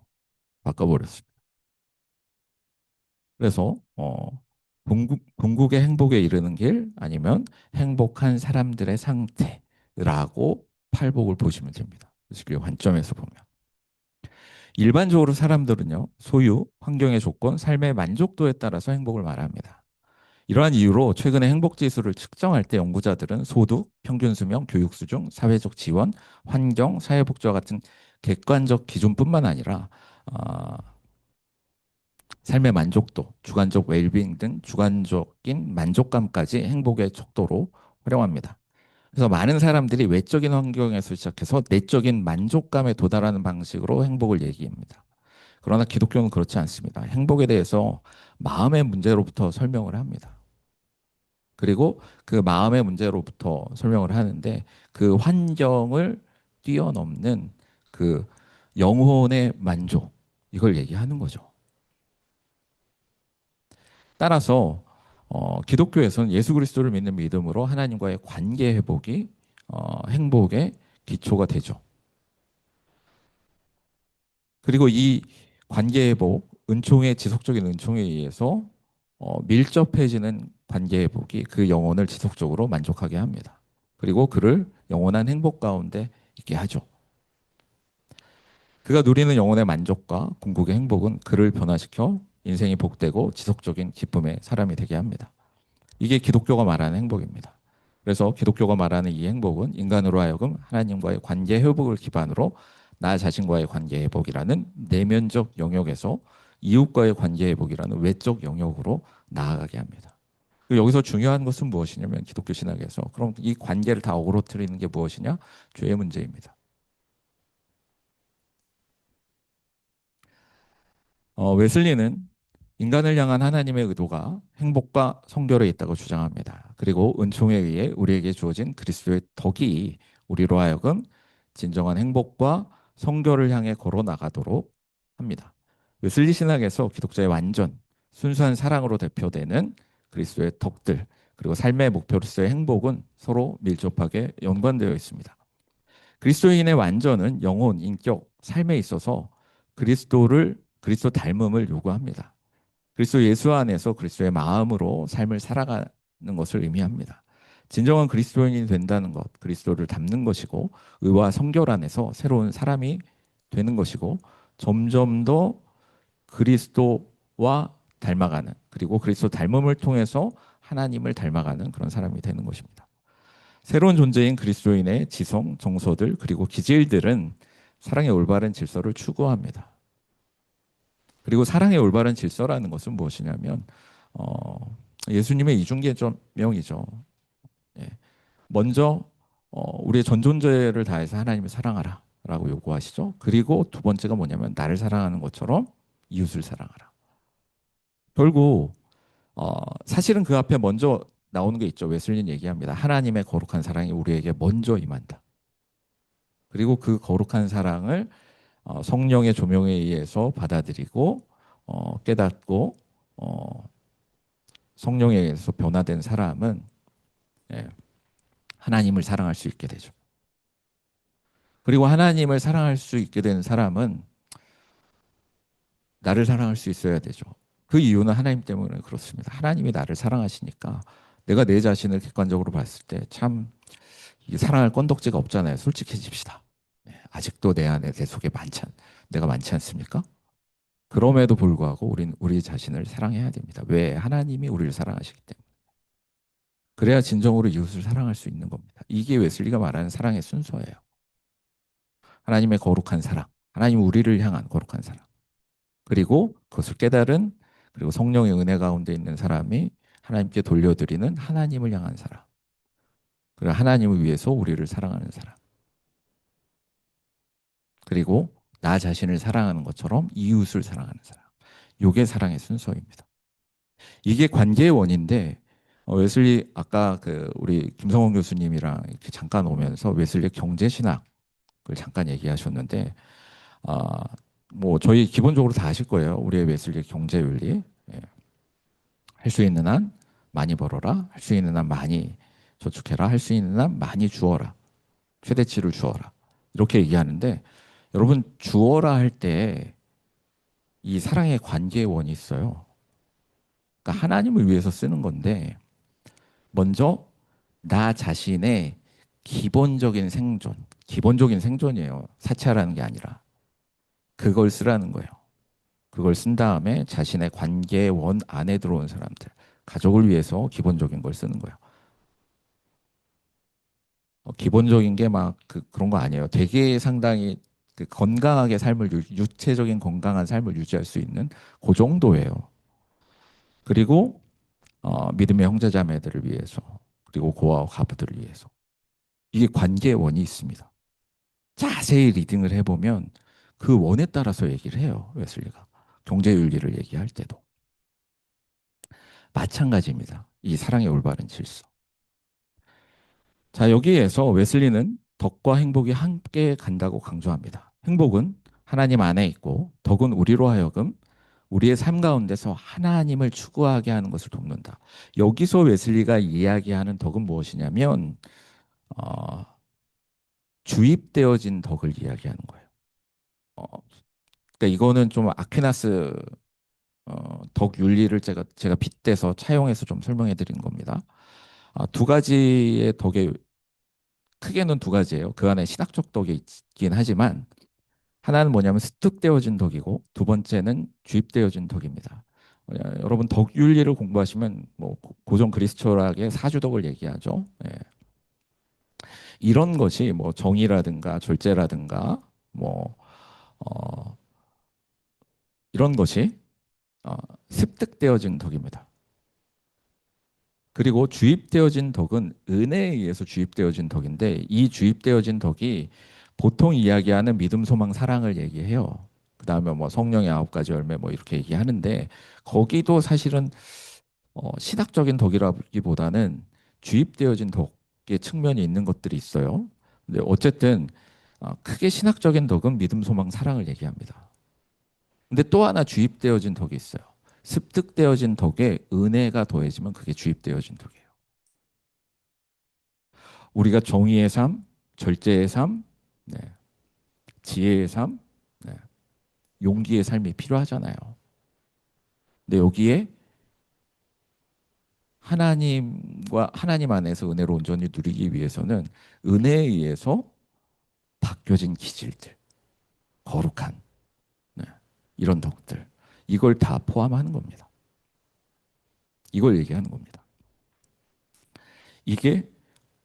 바꿔버렸습니다. 그래서 궁극의 행복에 이르는 길 아니면 행복한 사람들의 상태라고 팔복을 보시면 됩니다. 그 관점에서 보면 일반적으로 사람들은요 소유, 환경의 조건, 삶의 만족도에 따라서 행복을 말합니다. 이러한 이유로 최근에 행복지수를 측정할 때 연구자들은 소득, 평균 수명, 교육 수준, 사회적 지원, 환경, 사회복지와 같은 객관적 기준뿐만 아니라 삶의 만족도, 주관적 웰빙 등 주관적인 만족감까지 행복의 척도로 활용합니다. 그래서 많은 사람들이 외적인 환경에서 시작해서 내적인 만족감에 도달하는 방식으로 행복을 얘기합니다. 그러나 기독교는 그렇지 않습니다. 행복에 대해서 마음의 문제로부터 설명을 합니다. 그리고 그 마음의 문제로부터 설명을 하는데 그 환경을 뛰어넘는 그 영혼의 만족, 이걸 얘기하는 거죠. 따라서 기독교에서는 예수 그리스도를 믿는 믿음으로 하나님과의 관계 회복이 행복의 기초가 되죠. 그리고 이 관계 회복, 은총의 지속적인 은총에 의해서 밀접해지는 관계 회복이 그 영혼을 지속적으로 만족하게 합니다. 그리고 그를 영원한 행복 가운데 있게 하죠. 그가 누리는 영혼의 만족과 궁극의 행복은 그를 변화시켜 인생이 복되고 지속적인 기쁨의 사람이 되게 합니다. 이게 기독교가 말하는 행복입니다. 그래서 기독교가 말하는 이 행복은 인간으로 하여금 하나님과의 관계 회복을 기반으로 나 자신과의 관계 회복이라는 내면적 영역에서 이웃과의 관계 회복이라는 외적 영역으로 나아가게 합니다. 여기서 중요한 것은 무엇이냐면 기독교 신학에서 그럼 이 관계를 다 어그러뜨리는 게 무엇이냐? 죄의 문제입니다. 웨슬리는 인간을 향한 하나님의 의도가 행복과 성결에 있다고 주장합니다. 그리고 은총에 의해 우리에게 주어진 그리스도의 덕이 우리로 하여금 진정한 행복과 성결을 향해 걸어 나가도록 합니다. 웨슬리 신학에서 기독자의 완전, 순수한 사랑으로 대표되는 그리스도의 덕들, 그리고 삶의 목표로서의 행복은 서로 밀접하게 연관되어 있습니다. 그리스도인의 완전은 영혼, 인격, 삶에 있어서 그리스도 닮음을 요구합니다. 그리스도 예수 안에서 그리스도의 마음으로 삶을 살아가는 것을 의미합니다. 진정한 그리스도인이 된다는 것, 그리스도를 닮는 것이고 의와 성결 안에서 새로운 사람이 되는 것이고 점점 더 그리스도와 닮아가는 그리고 그리스도 닮음을 통해서 하나님을 닮아가는 그런 사람이 되는 것입니다. 새로운 존재인 그리스도인의 지성, 정서들 그리고 기질들은 사랑의 올바른 질서를 추구합니다. 그리고 사랑의 올바른 질서라는 것은 무엇이냐면 예수님의 이중계명이죠. 예. 먼저 우리의 전 존재를 다해서 하나님을 사랑하라 라고 요구하시죠. 그리고 두 번째가 뭐냐면 나를 사랑하는 것처럼 이웃을 사랑하라. 결국 사실은 그 앞에 먼저 나오는 게 있죠. 웨슬리는 얘기합니다. 하나님의 거룩한 사랑이 우리에게 먼저 임한다. 그리고 그 거룩한 사랑을 성령의 조명에 의해서 받아들이고 깨닫고 성령에 의해서 변화된 사람은 예, 하나님을 사랑할 수 있게 되죠. 그리고 하나님을 사랑할 수 있게 된 사람은 나를 사랑할 수 있어야 되죠. 그 이유는 하나님 때문에 그렇습니다. 하나님이 나를 사랑하시니까 내가 내 자신을 객관적으로 봤을 때 참 사랑할 건덕지가 없잖아요. 솔직해집시다. 아직도 내 안에 내 속에 내가 많지 않습니까? 그럼에도 불구하고 우리는 우리 자신을 사랑해야 됩니다. 왜? 하나님이 우리를 사랑하시기 때문에. 그래야 진정으로 이웃을 사랑할 수 있는 겁니다. 이게 웨슬리가 말하는 사랑의 순서예요. 하나님의 거룩한 사랑, 하나님 우리를 향한 거룩한 사랑. 그리고 그것을 깨달은 그리고 성령의 은혜 가운데 있는 사람이 하나님께 돌려드리는 하나님을 향한 사랑. 그리고 하나님을 위해서 우리를 사랑하는 사랑. 그리고 나 자신을 사랑하는 것처럼 이웃을 사랑하는 사랑. 이게 사랑의 순서입니다. 이게 관계의 원인데 웨슬리 아까 그 우리 김성원 교수님이랑 이렇게 잠깐 오면서 웨슬리 경제신학을 잠깐 얘기하셨는데 아, 뭐 저희 기본적으로 다 아실 거예요. 우리의 웨슬리 경제윤리. 예. 할 수 있는 한 많이 벌어라. 할 수 있는 한 많이 저축해라. 할 수 있는 한 많이 주어라. 최대치를 주어라. 이렇게 얘기하는데 여러분 주어라 할 때 이 사랑의 관계의 원이 있어요. 그러니까 하나님을 위해서 쓰는 건데 먼저 나 자신의 기본적인 생존, 기본적인 생존이에요. 사치하라는 게 아니라 그걸 쓰라는 거예요. 그걸 쓴 다음에 자신의 관계의 원 안에 들어온 사람들, 가족을 위해서 기본적인 걸 쓰는 거예요. 기본적인 게 막 그런 거 아니에요. 되게 상당히 그 건강하게 삶을 유체적인 건강한 삶을 유지할 수 있는 그 정도예요. 그리고 믿음의 형제자매들을 위해서 그리고 고아와 가부들을 위해서 이게 관계의 원이 있습니다. 자세히 리딩을 해보면 그 원에 따라서 얘기를 해요. 웨슬리가 경제윤리를 얘기할 때도 마찬가지입니다. 이 사랑의 올바른 질서. 자, 여기에서 웨슬리는 덕과 행복이 함께 간다고 강조합니다. 행복은 하나님 안에 있고 덕은 우리로 하여금 우리의 삶 가운데서 하나님을 추구하게 하는 것을 돕는다. 여기서 웨슬리가 이야기하는 덕은 무엇이냐면 어, 주입되어진 덕을 이야기하는 거예요. 어, 그러니까 이거는 좀 아퀴나스 덕 윤리를 제가 빗대서 차용해서 좀 설명해 드린 겁니다. 두 가지의 덕의 크게는 두 가지예요. 그 안에 신학적 덕이 있긴 하지만 하나는 뭐냐면 습득되어진 덕이고 두 번째는 주입되어진 덕입니다. 여러분 덕 윤리를 공부하시면 뭐 고전 그리스도락의 사주덕을 얘기하죠. 예. 이런 것이 뭐 정의라든가 절제라든가 뭐 어, 이런 것이 어, 습득되어진 덕입니다. 그리고 주입되어진 덕은 은혜에 의해서 주입되어진 덕인데 이 주입되어진 덕이 보통 이야기하는 믿음, 소망, 사랑을 얘기해요. 그 다음에 뭐 성령의 9가지 열매 뭐 이렇게 얘기하는데 거기도 사실은 신학적인 덕이라기보다는 주입되어진 덕의 측면이 있는 것들이 있어요. 근데 어쨌든 크게 신학적인 덕은 믿음, 소망, 사랑을 얘기합니다. 근데 또 하나 주입되어진 덕이 있어요. 습득되어진 덕에 은혜가 더해지면 그게 주입되어진 덕이에요. 우리가 정의의 삶, 절제의 삶, 네, 지혜의 삶, 네, 용기의 삶이 필요하잖아요. 근데 여기에 하나님과 하나님 안에서 은혜로 온전히 누리기 위해서는 은혜에 의해서 바뀌어진 기질들, 거룩한 네, 이런 덕들 이걸 다 포함하는 겁니다. 이걸 얘기하는 겁니다. 이게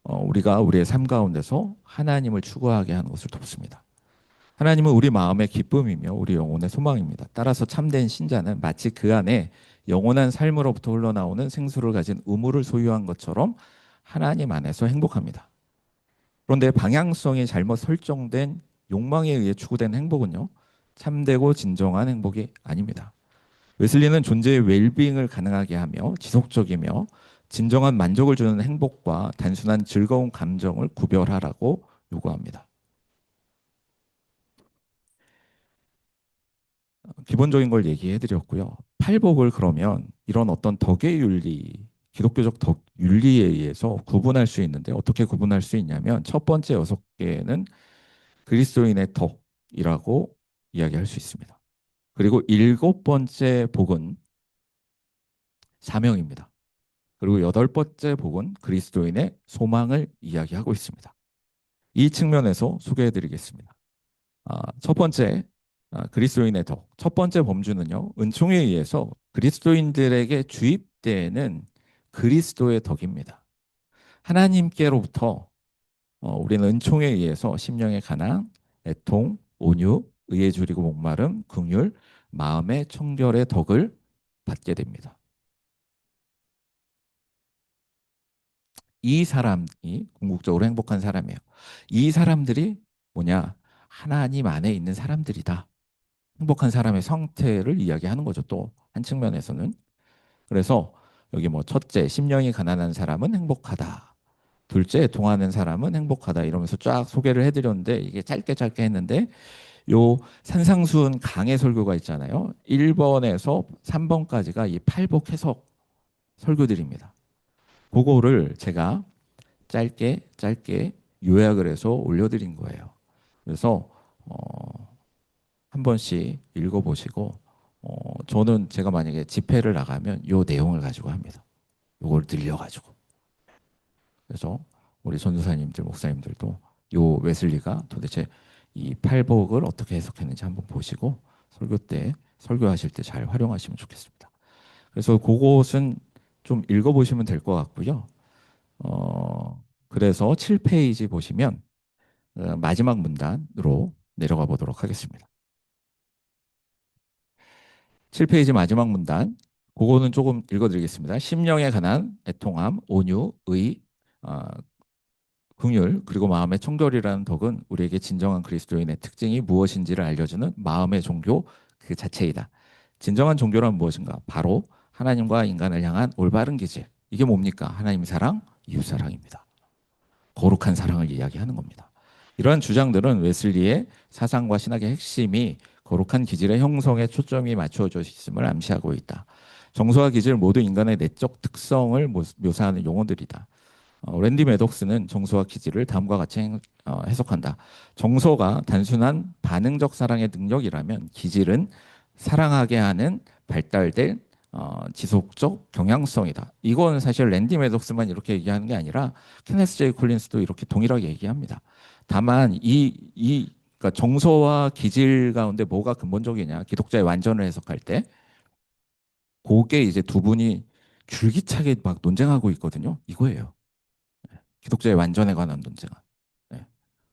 우리가 우리의 삶 가운데서 하나님을 추구하게 하는 것을 돕습니다. 하나님은 우리 마음의 기쁨이며 우리 영혼의 소망입니다. 따라서 참된 신자는 마치 그 안에 영원한 삶으로부터 흘러나오는 생수를 가진 우물을 소유한 것처럼 하나님 안에서 행복합니다. 그런데 방향성이 잘못 설정된 욕망에 의해 추구된 행복은요, 참되고 진정한 행복이 아닙니다. 웨슬리는 존재의 웰빙을 가능하게 하며 지속적이며 진정한 만족을 주는 행복과 단순한 즐거운 감정을 구별하라고 요구합니다. 기본적인 걸 얘기해 드렸고요. 팔복을 그러면 이런 어떤 덕의 윤리, 기독교적 덕 윤리에 의해서 구분할 수 있는데 어떻게 구분할 수 있냐면 첫 번째 6개는 그리스도인의 덕이라고 이야기할 수 있습니다. 그리고 7번째 복은 사명입니다. 그리고 8번째 복은 그리스도인의 소망을 이야기하고 있습니다. 이 측면에서 소개해 드리겠습니다. 첫 번째, 그리스도인의 덕. 첫 번째 범주는요, 은총에 의해서 그리스도인들에게 주입되는 그리스도의 덕입니다. 하나님께로부터 우리는 은총에 의해서 심령의 가난, 애통, 온유, 의에 줄이고 목마름, 긍휼, 마음의 청결의 덕을 받게 됩니다. 이 사람이 궁극적으로 행복한 사람이에요. 이 사람들이 뭐냐? 하나님 안에 있는 사람들이다. 행복한 사람의 상태를 이야기하는 거죠. 또 한 측면에서는. 그래서 여기 뭐 첫째, 심령이 가난한 사람은 행복하다. 둘째, 동하는 사람은 행복하다. 이러면서 쫙 소개를 해드렸는데 이게 짧게 했는데 요 산상수훈 강해 설교가 있잖아요. 1번에서 3번까지가 이 팔복 해석 설교들입니다. 그거를 제가 짧게 요약을 해서 올려드린 거예요. 그래서 한 번씩 읽어보시고 저는 제가 만약에 집회를 나가면 요 내용을 가지고 합니다. 요걸 늘려가지고. 그래서 우리 전도사님들, 목사님들도 요 웨슬리가 도대체 이 팔복을 어떻게 해석했는지 한번 보시고 설교 때, 설교하실 때 잘 활용하시면 좋겠습니다. 그래서 그것은 좀 읽어보시면 될 것 같고요. 그래서 7페이지 보시면 마지막 문단으로 내려가 보도록 하겠습니다. 7페이지 마지막 문단. 그거는 조금 읽어드리겠습니다. 심령에 관한 애통함, 온유, 의, 어, 긍휼, 그리고 마음의 청결이라는 덕은 우리에게 진정한 그리스도인의 특징이 무엇인지를 알려주는 마음의 종교 그 자체이다. 진정한 종교란 무엇인가? 바로 하나님과 인간을 향한 올바른 기질. 이게 뭡니까? 하나님 사랑, 이웃 사랑입니다. 거룩한 사랑을 이야기하는 겁니다. 이러한 주장들은 웨슬리의 사상과 신학의 핵심이 거룩한 기질의 형성에 초점이 맞추어져 있음을 암시하고 있다. 정서와 기질 모두 인간의 내적 특성을 묘사하는 용어들이다. 랜디 매독스는 정서와 기질을 다음과 같이 해석한다. 정서가 단순한 반응적 사랑의 능력이라면 기질은 사랑하게 하는 발달된 지속적 경향성이다. 이건 사실 랜디 매독스만 이렇게 얘기하는 게 아니라 케네스 제이 콜린스도 이렇게 동일하게 얘기합니다. 다만 그러니까 정서와 기질 가운데 뭐가 근본적이냐? 기독자의 완전을 해석할 때 그게 이제 두 분이 줄기차게 막 논쟁하고 있거든요. 이거예요. 기독자의 완전에 관한 논쟁은. 예.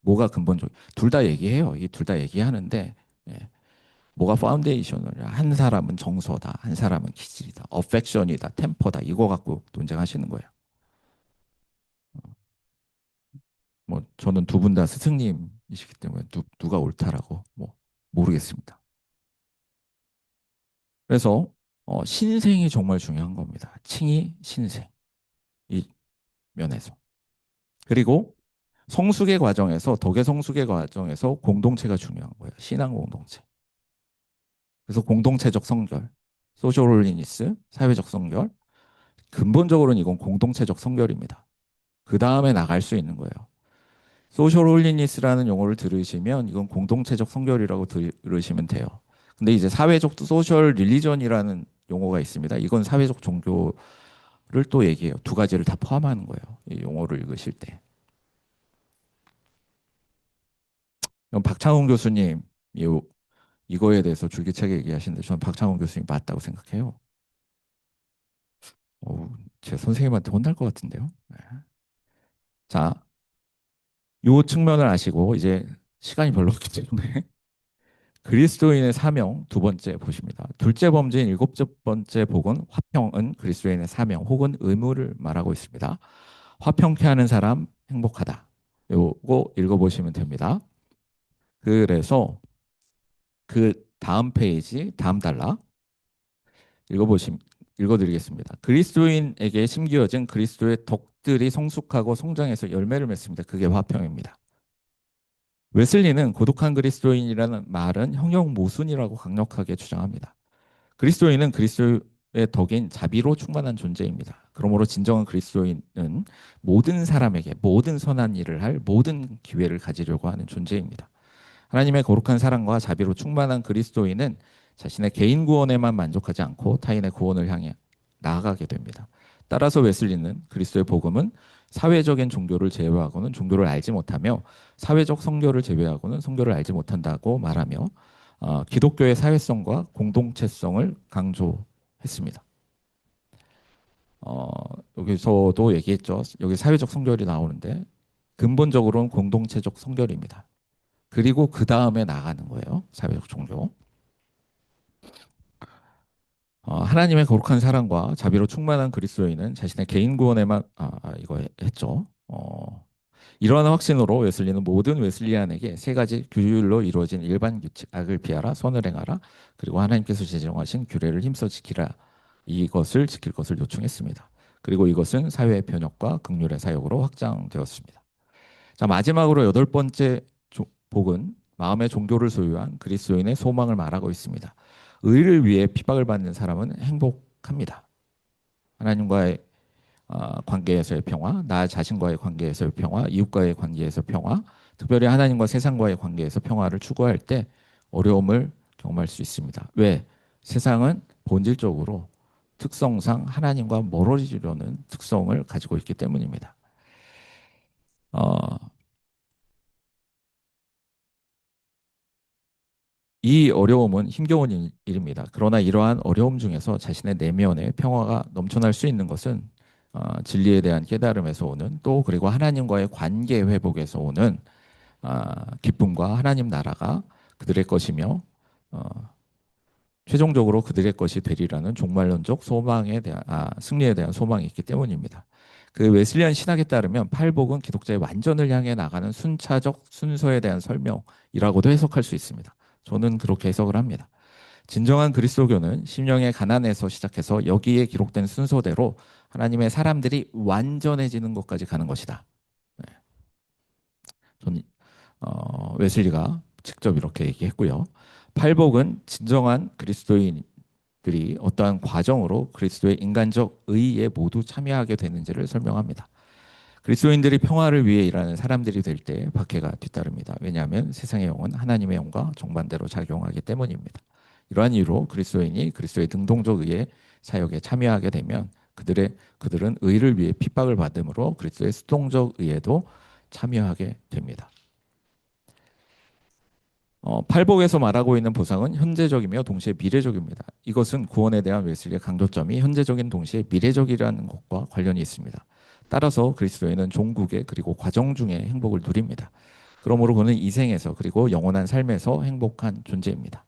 뭐가 근본적? 둘 다 얘기해요. 이 둘 다 얘기하는데 예. 뭐가 파운데이션이냐? 한 사람은 정서다, 한 사람은 기질이다, 어펙션이다, 템퍼다 이거 갖고 논쟁하시는 거예요. 뭐 저는 두 분 다 스승님이시기 때문에 누가 옳다라고 뭐 모르겠습니다. 그래서 신생이 정말 중요한 겁니다. 칭의, 신생 이 면에서. 그리고 성숙의 과정에서 덕의 성숙의 과정에서 공동체가 중요한 거예요. 신앙 공동체. 그래서 공동체적 성결, 소셜 홀리니스, 사회적 성결. 근본적으로는 이건 공동체적 성결입니다. 그 다음에 나갈 수 있는 거예요. 소셜 홀리니스라는 용어를 들으시면 이건 공동체적 성결이라고 들으시면 돼요. 근데 이제 사회적 소셜 릴리전이라는 용어가 있습니다. 이건 사회적 종교를 또 얘기해요. 두 가지를 다 포함하는 거예요. 이 용어를 읽으실 때. 그럼 박창훈 교수님 이거에 대해서 줄기차게 얘기하시는데 저는 박창훈 교수님 맞다고 생각해요. 제 선생님한테 혼날 것 같은데요. 네. 자, 요 측면을 아시고 이제 시간이 별로 없기 때문에 그리스도인의 사명 두 번째 보십니다. 둘째 범죄인 일곱 번째 복은 화평은 그리스도인의 사명 혹은 의무를 말하고 있습니다. 화평케 하는 사람 행복하다. 요거 읽어보시면 됩니다. 그래서 그 다음 페이지, 다음 달라 읽어드리겠습니다. 그리스도인에게 심기어진 그리스도의 덕들이 성숙하고 성장해서 열매를 맺습니다. 그게 화평입니다. 웨슬리는 고독한 그리스도인이라는 말은 형용 모순이라고 강력하게 주장합니다. 그리스도인은 그리스도의 덕인 자비로 충만한 존재입니다. 그러므로 진정한 그리스도인은 모든 사람에게 모든 선한 일을 할 모든 기회를 가지려고 하는 존재입니다. 하나님의 거룩한 사랑과 자비로 충만한 그리스도인은 자신의 개인 구원에만 만족하지 않고 타인의 구원을 향해 나아가게 됩니다. 따라서 웨슬리는 그리스도의 복음은 사회적인 종교를 제외하고는 종교를 알지 못하며 사회적 성교를 제외하고는 성교를 알지 못한다고 말하며 기독교의 사회성과 공동체성을 강조했습니다. 여기서도 얘기했죠. 여기 사회적 성결이 나오는데 근본적으로는 공동체적 성결입니다. 그리고 그 다음에 나가는 거예요. 사회적 종교. 하나님의 거룩한 사랑과 자비로 충만한 그리스도인은 자신의 개인 구원에만 이거 했죠. 이러한 확신으로 웨슬리는 모든 웨슬리안에게 세 가지 규율로 이루어진 일반 규칙, 악을 피하라, 선을 행하라, 그리고 하나님께서 제정하신 규례를 힘써 지키라, 이것을 지킬 것을 요청했습니다. 그리고 이것은 사회의 변혁과 긍휼의 사역으로 확장되었습니다. 자, 마지막으로 여덟 번째 복은 마음의 종교를 소유한 그리스도인의 소망을 말하고 있습니다. 의를 위해 핍박을 받는 사람은 행복합니다. 하나님과의 관계에서의 평화, 나 자신과의 관계에서의 평화, 이웃과의 관계에서 평화, 특별히 하나님과 세상과의 관계에서 평화를 추구할 때 어려움을 경험할 수 있습니다. 왜? 세상은 본질적으로 특성상 하나님과 멀어지려는 특성을 가지고 있기 때문입니다. 이 어려움은 힘겨운 일입니다. 그러나 이러한 어려움 중에서 자신의 내면에 평화가 넘쳐날 수 있는 것은 진리에 대한 깨달음에서 오는, 또 그리고 하나님과의 관계 회복에서 오는 기쁨과 하나님 나라가 그들의 것이며 최종적으로 그들의 것이 되리라는 종말론적 소망에 대한 승리에 대한 소망이 있기 때문입니다. 그 웨슬리안 신학에 따르면 팔복은 기독자의 완전을 향해 나가는 순차적 순서에 대한 설명이라고도 해석할 수 있습니다. 저는 그렇게 해석을 합니다. 진정한 그리스도교는 심령의 가난에서 시작해서 여기에 기록된 순서대로 하나님의 사람들이 완전해지는 것까지 가는 것이다. 네. 전 웨슬리가 직접 이렇게 얘기했고요. 팔복은 진정한 그리스도인들이 어떠한 과정으로 그리스도의 인간적 의에 모두 참여하게 되는지를 설명합니다. 그리스도인들이 평화를 위해 일하는 사람들이 될 때 박해가 뒤따릅니다. 왜냐하면 세상의 영은 하나님의 영과 정반대로 작용하기 때문입니다. 이러한 이유로 그리스도인이 그리스도의 등동적 의의 사역에 참여하게 되면 그들은 의를 위해 핍박을 받음으로 그리스도의 수동적 의에도 참여하게 됩니다. 팔복에서 말하고 있는 보상은 현재적이며 동시에 미래적입니다. 이것은 구원에 대한 웨슬리의 강조점이 현재적인 동시에 미래적이라는 것과 관련이 있습니다. 따라서 그리스도인은 종국에 그리고 과정 중에 행복을 누립니다. 그러므로 그는 이 생에서 그리고 영원한 삶에서 행복한 존재입니다.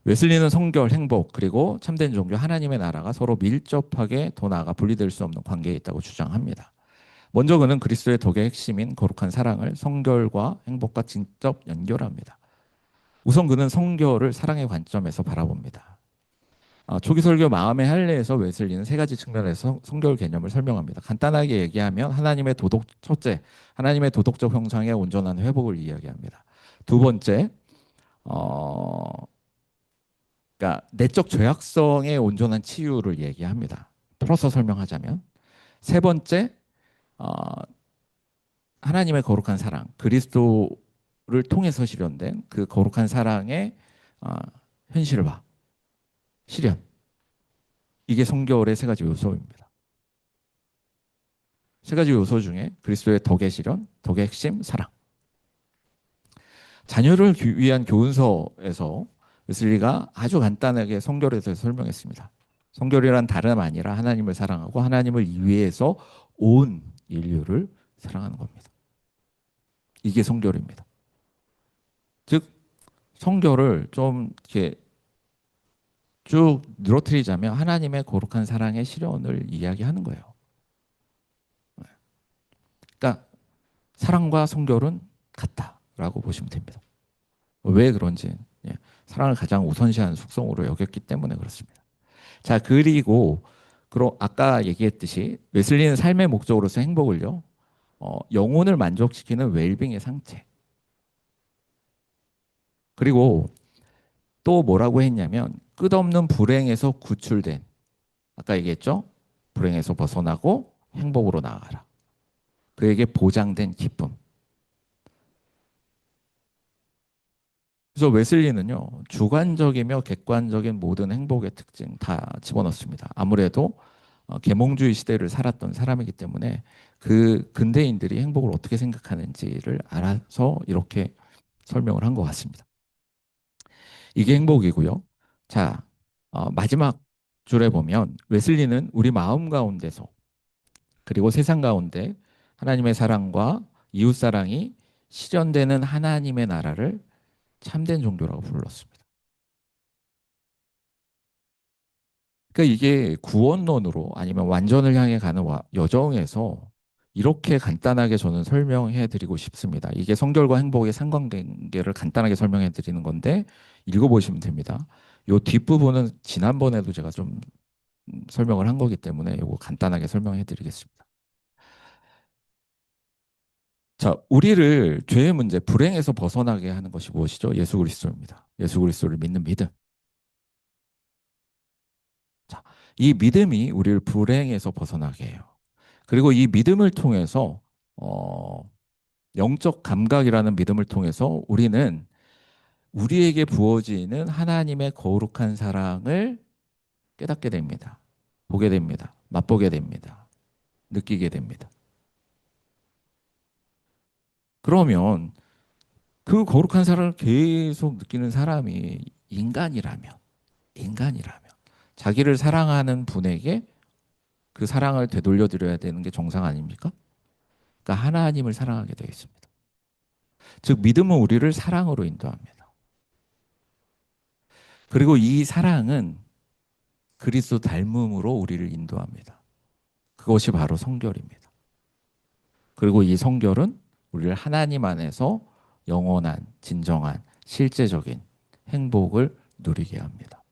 웨슬리는 성결, 행복, 그리고 참된 종교 하나님의 나라가 서로 밀접하게 더 나아가 분리될 수 없는 관계에 있다고 주장합니다. 먼저 그는 그리스도의 덕의 핵심인 거룩한 사랑을 성결과 행복과 직접 연결합니다. 우선 그는 성결을 사랑의 관점에서 바라봅니다. 초기 설교 마음의 할례에서 웨슬리는 세 가지 측면에서 성결 개념을 설명합니다. 간단하게 얘기하면 첫째, 하나님의 도덕적 형상의 온전한 회복을 이야기합니다. 두 번째, 그러니까 내적 죄악성의 온전한 치유를 얘기합니다. 풀어서 설명하자면. 세 번째, 어, 하나님의 거룩한 사랑, 그리스도를 통해서 실현된 그 거룩한 사랑의 현실화, 실현. 이게 성결의 세 가지 요소입니다. 세 가지 요소 중에 그리스도의 덕의 실현, 덕의 핵심, 사랑. 자녀를 위한 교훈서에서 웨슬리가 아주 간단하게 성결에 대해서 설명했습니다. 성결이란 다름 아니라 하나님을 사랑하고 하나님을 위해서 온 인류를 사랑하는 겁니다. 이게 성결입니다. 즉 성결을 좀 이렇게 쭉 늘어뜨리자면 하나님의 거룩한 사랑의 실현을 이야기하는 거예요. 그러니까 사랑과 성결은 같다라고 보시면 됩니다. 왜 그런지 사랑을 가장 우선시하는 속성으로 여겼기 때문에 그렇습니다. 자, 그리고 아까 얘기했듯이 웨슬리는 삶의 목적으로서 행복을요, 영혼을 만족시키는 웰빙의 상태. 그리고 또 뭐라고 했냐면 끝없는 불행에서 구출된, 아까 얘기했죠? 불행에서 벗어나고 행복으로 나아가라. 그에게 보장된 기쁨. 그래서 웨슬리는요, 주관적이며 객관적인 모든 행복의 특징 다 집어넣습니다. 아무래도 계몽주의 시대를 살았던 사람이기 때문에 그 근대인들이 행복을 어떻게 생각하는지를 알아서 이렇게 설명을 한 것 같습니다. 이게 행복이고요. 자, 마지막 줄에 보면 웨슬리는 우리 마음 가운데서 그리고 세상 가운데 하나님의 사랑과 이웃 사랑이 실현되는 하나님의 나라를 참된 종교라고 불렀습니다. 그러니까 이게 구원론으로 아니면 완전을 향해 가는 여정에서 이렇게 간단하게 저는 설명해 드리고 싶습니다. 이게 성결과 행복의 상관관계를 간단하게 설명해 드리는 건데 읽어보시면 됩니다. 요 뒷부분은 지난번에도 제가 좀 설명을 한 거기 때문에 이거 간단하게 설명해 드리겠습니다. 자, 우리를 죄의 문제, 불행에서 벗어나게 하는 것이 무엇이죠? 예수 그리스도입니다. 예수 그리스도를 믿는 믿음. 자, 이 믿음이 우리를 불행에서 벗어나게 해요. 그리고 이 믿음을 통해서 어, 영적 감각이라는 믿음을 통해서 우리는 우리에게 부어지는 하나님의 거룩한 사랑을 깨닫게 됩니다. 보게 됩니다. 맛보게 됩니다. 느끼게 됩니다. 그러면 그 거룩한 사랑을 계속 느끼는 사람이 인간이라면, 인간이라면, 자기를 사랑하는 분에게 그 사랑을 되돌려 드려야 되는 게 정상 아닙니까? 그러니까 하나님을 사랑하게 되어 있습니다. 즉, 믿음은 우리를 사랑으로 인도합니다. 그리고 이 사랑은 그리스도 닮음으로 우리를 인도합니다. 그것이 바로 성결입니다. 그리고 이 성결은 우리를 하나님 안에서 영원한, 진정한, 실제적인 행복을 누리게 합니다.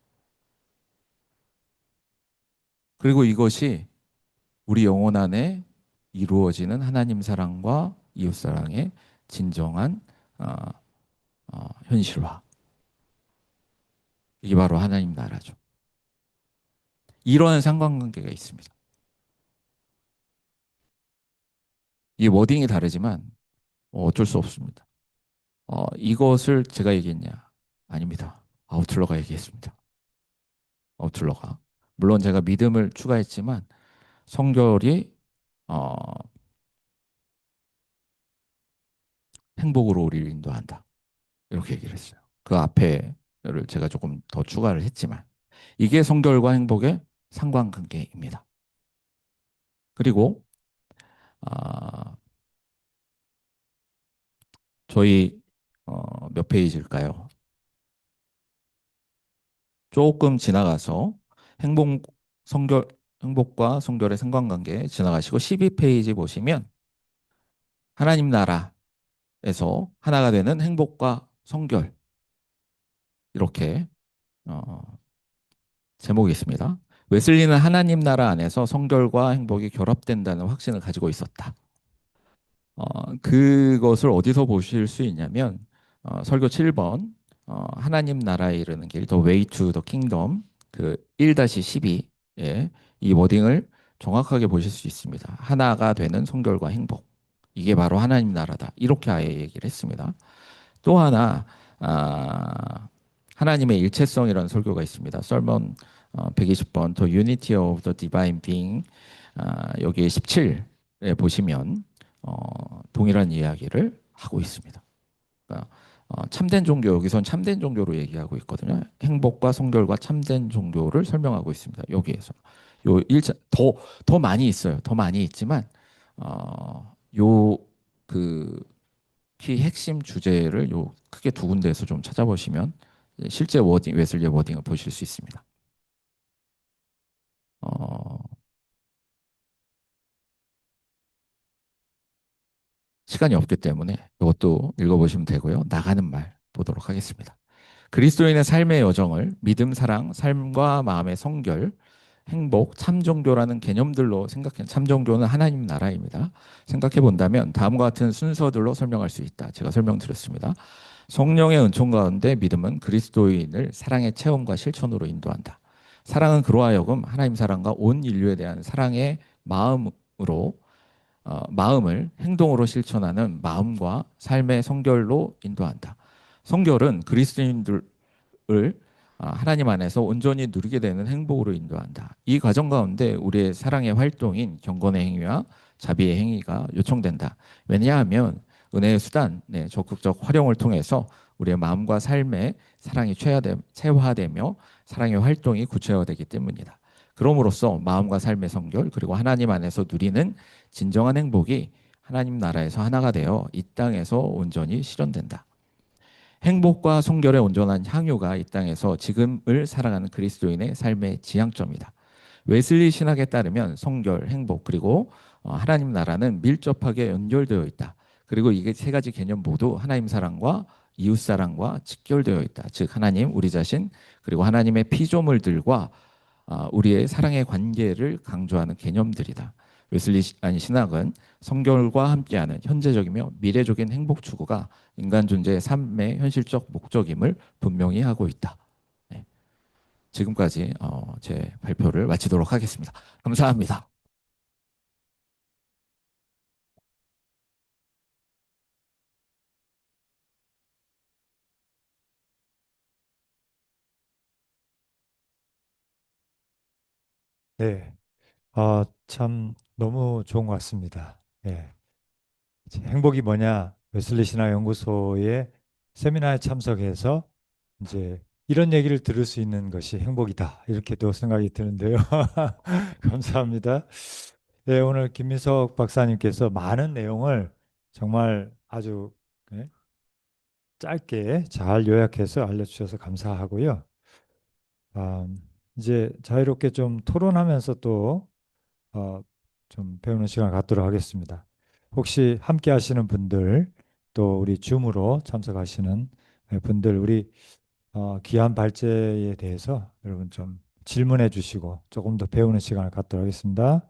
그리고 이것이 우리 영혼 안에 이루어지는 하나님 사랑과 이웃 사랑의 진정한 현실화. 이게 바로 하나님 나라죠. 이러한 상관관계가 있습니다. 이 워딩이 다르지만 어쩔 수 없습니다. 이것을 제가 얘기했냐? 아닙니다. 아우틀러가 얘기했습니다. 아우틀러가. 물론 제가 믿음을 추가했지만 성결이 어, 행복으로 우리를 인도한다. 이렇게 얘기를 했어요. 그 앞에를 제가 조금 더 추가를 했지만 이게 성결과 행복의 상관관계입니다. 그리고 아, 저희 몇 페이지일까요? 조금 지나가서 행복 성결 행복과 성결의 상관관계 지나가시고 12페이지 보시면 하나님 나라에서 하나가 되는 행복과 성결 이렇게 어, 제목이 있습니다. 웨슬리는 하나님 나라 안에서 성결과 행복이 결합된다는 확신을 가지고 있었다. 그것을 어디서 보실 수 있냐면 설교 7번 하나님 나라에 이르는 길 The Way to the Kingdom 그 1-12에 이 워딩을 정확하게 보실 수 있습니다. 하나가 되는 성결과 행복. 이게 바로 하나님 나라다. 이렇게 아예 얘기를 했습니다. 또 하나 하나님의 일체성이라는 설교가 있습니다. 설문 120번 The Unity of the Divine Being 여기 17에 보시면 동일한 이야기를 하고 있습니다. 그러니까 참된 종교 여기선 참된 종교로 얘기하고 있거든요. 행복과 성결과 참된 종교를 설명하고 있습니다. 여기에서 요 일차 더 많이 있어요. 더 많이 있지만 요그 키 핵심 주제를 요 크게 두 군데에서 좀 찾아보시면 실제 워딩 웨슬리의 워딩을 보실 수 있습니다. 시간이 없기 때문에 이것도 읽어보시면 되고요. 나가는 말 보도록 하겠습니다. 그리스도인의 삶의 여정을 믿음, 사랑, 삶과 마음의 성결, 행복, 참종교라는 개념들로 생각해 참종교는 하나님 나라입니다. 생각해 본다면 다음과 같은 순서들로 설명할 수 있다. 제가 설명드렸습니다. 성령의 은총 가운데 믿음은 그리스도인을 사랑의 체험과 실천으로 인도한다. 사랑은 그로 하여금 하나님 사랑과 온 인류에 대한 사랑의 마음으로 마음을 행동으로 실천하는 마음과 삶의 성결로 인도한다. 성결은 그리스도인들을 하나님 안에서 온전히 누리게 되는 행복으로 인도한다. 이 과정 가운데 우리의 사랑의 활동인 경건의 행위와 자비의 행위가 요청된다. 왜냐하면 은혜의 수단, 적극적 활용을 통해서 우리의 마음과 삶의 사랑이 체화되며 사랑의 활동이 구체화되기 때문이다. 그럼으로써 마음과 삶의 성결 그리고 하나님 안에서 누리는 진정한 행복이 하나님 나라에서 하나가 되어 이 땅에서 온전히 실현된다. 행복과 성결의 온전한 향유가 이 땅에서 지금을 살아가는 그리스도인의 삶의 지향점이다. 웨슬리 신학에 따르면 성결, 행복, 그리고 하나님 나라는 밀접하게 연결되어 있다. 그리고 이게 세 가지 개념 모두 하나님 사랑과 이웃 사랑과 직결되어 있다. 즉 하나님, 우리 자신, 그리고 하나님의 피조물들과 우리의 사랑의 관계를 강조하는 개념들이다. 웨슬리 아니 신학은 성결과 함께하는 현재적이며 미래적인 행복 추구가 인간 존재의 삶의 현실적 목적임을 분명히 하고 있다. 네, 지금까지 제 발표를 마치도록 하겠습니다. 감사합니다. 네. 참 너무 좋은 것 같습니다. 예. 행복이 뭐냐? 웨슬리 신학 연구소의 세미나에 참석해서 이제 이런 얘기를 들을 수 있는 것이 행복이다. 이렇게도 생각이 드는데요. 감사합니다. 네, 오늘 김민석 박사님께서 많은 내용을 정말 아주 예, 짧게 잘 요약해서 알려주셔서 감사하고요. 아, 이제 자유롭게 좀 토론하면서 또 어, 좀 배우는 시간을 갖도록 하겠습니다. 혹시 함께 하시는 분들, 또 우리 줌으로 참석하시는 분들, 우리 귀한 발제에 대해서 여러분 좀 질문해 주시고 조금 더 배우는 시간을 갖도록 하겠습니다.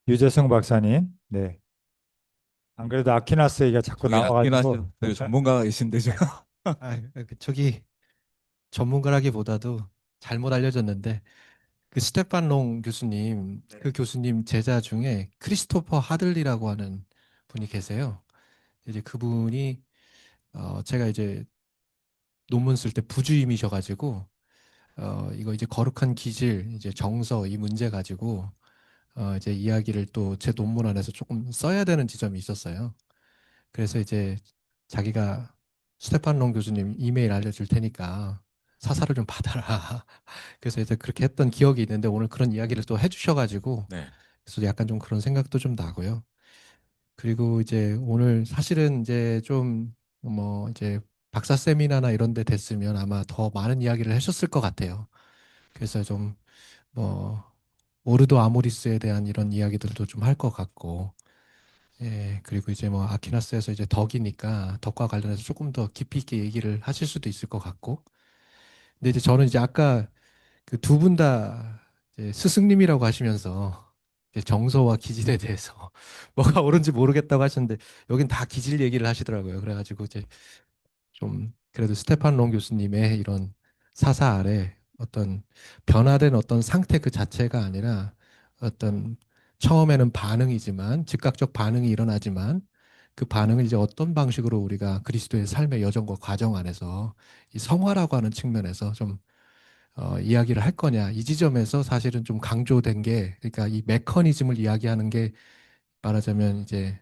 유재성 박사님, 네. 안 그래도 아퀴나스 얘기가 자꾸 저기 나와가지고, 아끼나스 전문가가 계신데 제가 저기 전문가라기보다도 잘못 알려졌는데 그 스테판 롱 교수님, 그 교수님 제자 중에 크리스토퍼 하들리라고 하는 분이 계세요. 이제 그분이 제가 이제 논문 쓸 때 부주임이셔가지고 이거 이제 거룩한 기질, 이제 정서 이 문제 가지고 이제 이야기를 또 제 논문 안에서 조금 써야 되는 지점이 있었어요. 그래서 이제 자기가 스테판 롱 교수님 이메일 알려줄 테니까 사사를 좀 받아라. 그래서 이제 그렇게 했던 기억이 있는데 오늘 그런 이야기를 또 해주셔가지고 네. 그래서 약간 좀 그런 생각도 좀 나고요. 그리고 이제 오늘 사실은 이제 좀 뭐 이제 박사 세미나나 이런 데 됐으면 아마 더 많은 이야기를 하셨을 것 같아요. 그래서 좀 뭐 오르도 아모리스에 대한 이런 이야기들도 좀 할 것 같고 예, 그리고 이제 뭐 아퀴나스에서 이제 덕이니까 덕과 관련해서 조금 더 깊이 있게 얘기를 하실 수도 있을 것 같고 근데 이제 저는 이제 아까 그 두 분 다 스승님이라고 하시면서 이제 정서와 기질에 대해서 뭐가 옳은지 모르겠다고 하셨는데 여긴 다 기질 얘기를 하시더라고요. 그래가지고 이제 좀 그래도 스테판 롱 교수님의 이런 사사 아래 어떤 변화된 어떤 상태 그 자체가 아니라 어떤 처음에는 반응이지만 즉각적 반응이 일어나지만 그 반응을 이제 어떤 방식으로 우리가 그리스도의 삶의 여정과 과정 안에서 이 성화라고 하는 측면에서 좀 이야기를 할 거냐 이 지점에서 사실은 좀 강조된 게 그러니까 이 메커니즘을 이야기하는 게 말하자면 이제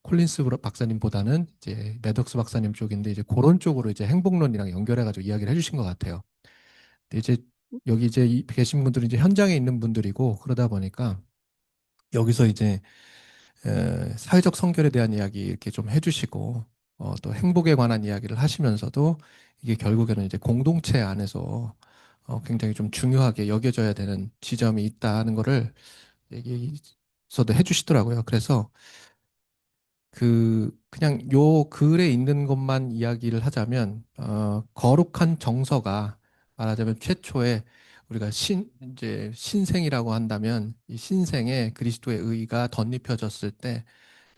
콜린스 박사님보다는 이제 매덕스 박사님 쪽인데 이제 그런 쪽으로 이제 행복론이랑 연결해가지고 이야기를 해주신 것 같아요. 근데 이제 여기 이제 계신 분들은 이제 현장에 있는 분들이고 그러다 보니까 여기서 이제 사회적 성결에 대한 이야기 이렇게 좀 해주시고 또 행복에 관한 이야기를 하시면서도 이게 결국에는 이제 공동체 안에서 굉장히 좀 중요하게 여겨져야 되는 지점이 있다는 거를 얘기서도 해주시더라고요. 그래서 그냥 요 글에 있는 것만 이야기를 하자면 거룩한 정서가 말하자면 최초에 우리가 이제 신생이라고 한다면 이 신생에 그리스도의 의가 덧입혀졌을 때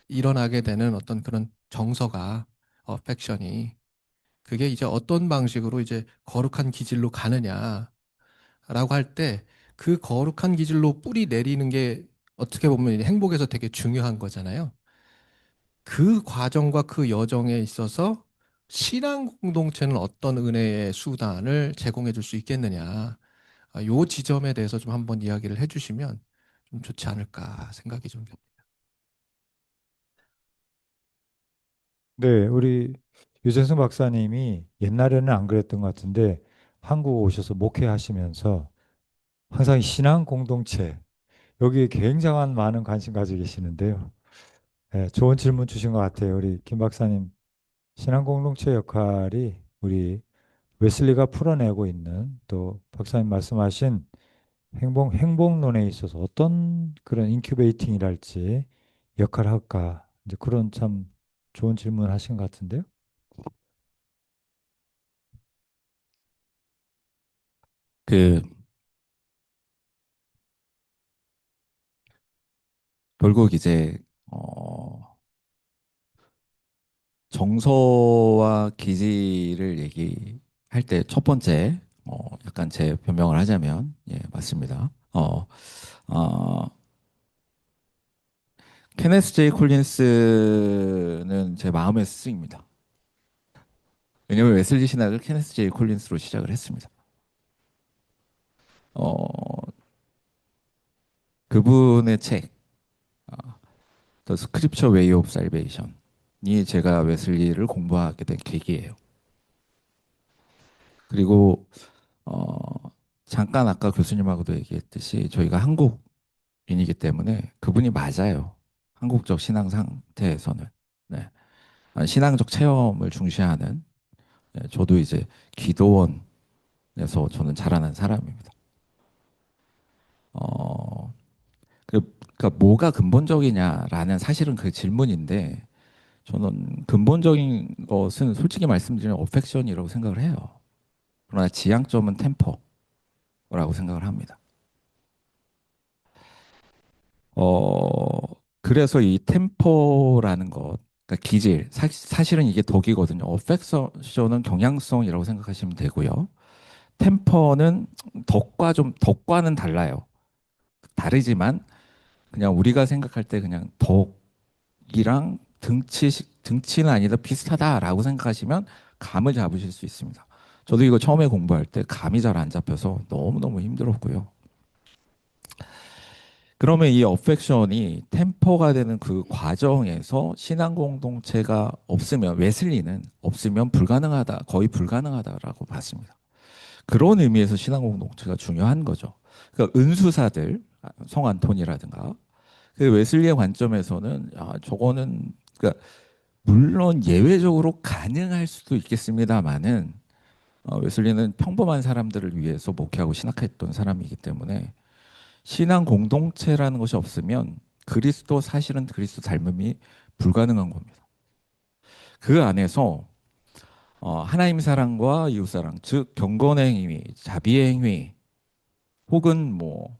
일어나게 되는 어떤 그런 정서가 어펙션이 그게 이제 어떤 방식으로 이제 거룩한 기질로 가느냐라고 할 때 그 거룩한 기질로 뿌리 내리는 게 어떻게 보면 행복에서 되게 중요한 거잖아요. 그 과정과 그 여정에 있어서 신앙 공동체는 어떤 은혜의 수단을 제공해 줄 수 있겠느냐. 요 지점에 대해서 좀 한번 이야기를 해주시면 좀 좋지 않을까 생각이 좀 듭니다. 네, 우리 유재승 박사님이 옛날에는 안 그랬던 것 같은데 한국 오셔서 목회하시면서 항상 신앙 공동체 여기에 굉장한 많은 관심 가지고 계시는데요. 예, 좋은 질문 주신 것 같아요. 우리 김 박사님 신앙 공동체 역할이 우리 웨슬리가 풀어내고 있는 또 박사님 말씀하신 행복론에 있어서 어떤 그런 인큐베이팅이랄지 역할을 할까? 이제 그런 참 좋은 질문 하신 것 같은데요. 그 결국 이제 정서와 기질을 얘기할 때 첫 번째 약간 제 변명을 하자면 예, 맞습니다. 어, 케네스 제이 콜린스는 제 마음의 스승입니다. 왜냐면 웨슬리 신학을 케네스 제이 콜린스로 시작을 했습니다. 어, 그분의 책 The Scripture Way of Salvation이 제가 웨슬리를 공부하게 된 계기예요. 그리고 어, 잠깐 아까 교수님하고도 얘기했듯이 저희가 한국인이기 때문에 그분이 맞아요. 한국적 신앙 상태에서는. 네. 신앙적 체험을 중시하는 저도 이제 기도원에서 저는 자라난 사람입니다. 어, 그러니까 뭐가 근본적이냐라는 사실은 그 질문인데 저는 근본적인 것은 솔직히 말씀드리면 어펙션이라고 생각을 해요. 그러나 지향점은 템포라고 생각을 합니다. 그래서 이 템포라는 것, 그러니까 기질, 사실은 이게 덕이거든요. 어펙션은 경향성이라고 생각하시면 되고요. 템퍼는 덕과는 달라요. 다르지만 그냥 우리가 생각할 때 그냥 덕이랑 등치는 아니다 비슷하다라고 생각하시면 감을 잡으실 수 있습니다. 저도 이거 처음에 공부할 때 감이 잘 안 잡혀서 너무너무 힘들었고요. 그러면 이 어펙션이 템퍼가 되는 그 과정에서 신앙 공동체가 없으면 웨슬리는 없으면 불가능하다, 거의 불가능하다라고 봤습니다. 그런 의미에서 신앙 공동체가 중요한 거죠. 그러니까 은수사들, 성 안토니라든가 그 웨슬리의 관점에서는 저거는 그러니까 물론 예외적으로 가능할 수도 있겠습니다만은 웨슬리는 평범한 사람들을 위해서 목회하고 신학했던 사람이기 때문에 신앙 공동체라는 것이 없으면 사실은 그리스도 닮음이 불가능한 겁니다. 그 안에서 하나님 사랑과 이웃 사랑, 즉 경건의 행위, 자비의 행위, 혹은 뭐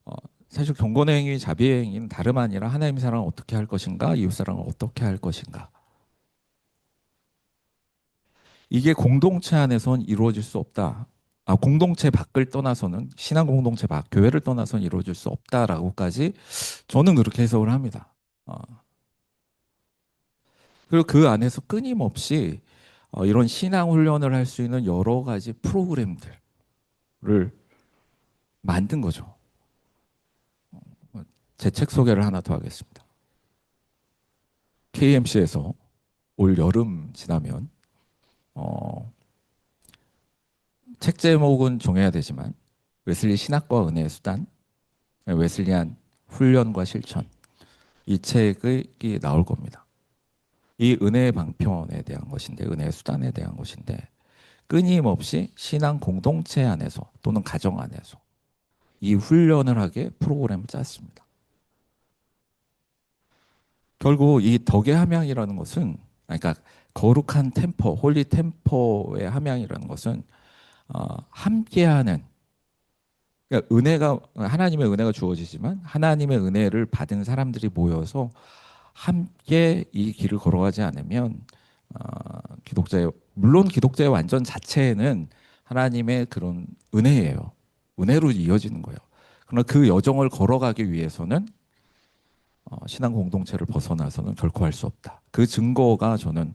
어, 사실 경건의 행위, 자비의 행위는 다름 아니라 하나님 사랑을 어떻게 할 것인가, 이웃 사랑을 어떻게 할 것인가. 이게 공동체 안에선 이루어질 수 없다. 공동체 밖을 떠나서는 신앙 공동체 밖, 교회를 떠나서는 이루어질 수 없다라고까지 저는 그렇게 해석을 합니다. 어, 그리고 그 안에서 끊임없이 이런 신앙 훈련을 할 수 있는 여러 가지 프로그램들을 만든 거죠. 제 책 소개를 하나 더 하겠습니다. KMC에서 올 여름 지나면 어, 책 제목은 정해야 되지만 웨슬리 신학과 은혜의 수단, 웨슬리안 훈련과 실천 이 책이 나올 겁니다. 이 은혜의 방편에 대한 것인데 은혜의 수단에 대한 것인데 끊임없이 신앙 공동체 안에서 또는 가정 안에서 이 훈련을 하게 프로그램을 짰습니다. 결국 이 덕의 함양이라는 것은 그러니까 거룩한 템포, 홀리 템포의 함양이라는 것은 함께하는 그러니까 하나님의 은혜가 주어지지만 하나님의 은혜를 받은 사람들이 모여서 함께 이 길을 걸어가지 않으면 물론 기독자의 완전 자체는 하나님의 그런 은혜예요. 은혜로 이어지는 거예요. 그러나 그 여정을 걸어가기 위해서는 신앙 공동체를 벗어나서는 결코 할 수 없다. 그 증거가 저는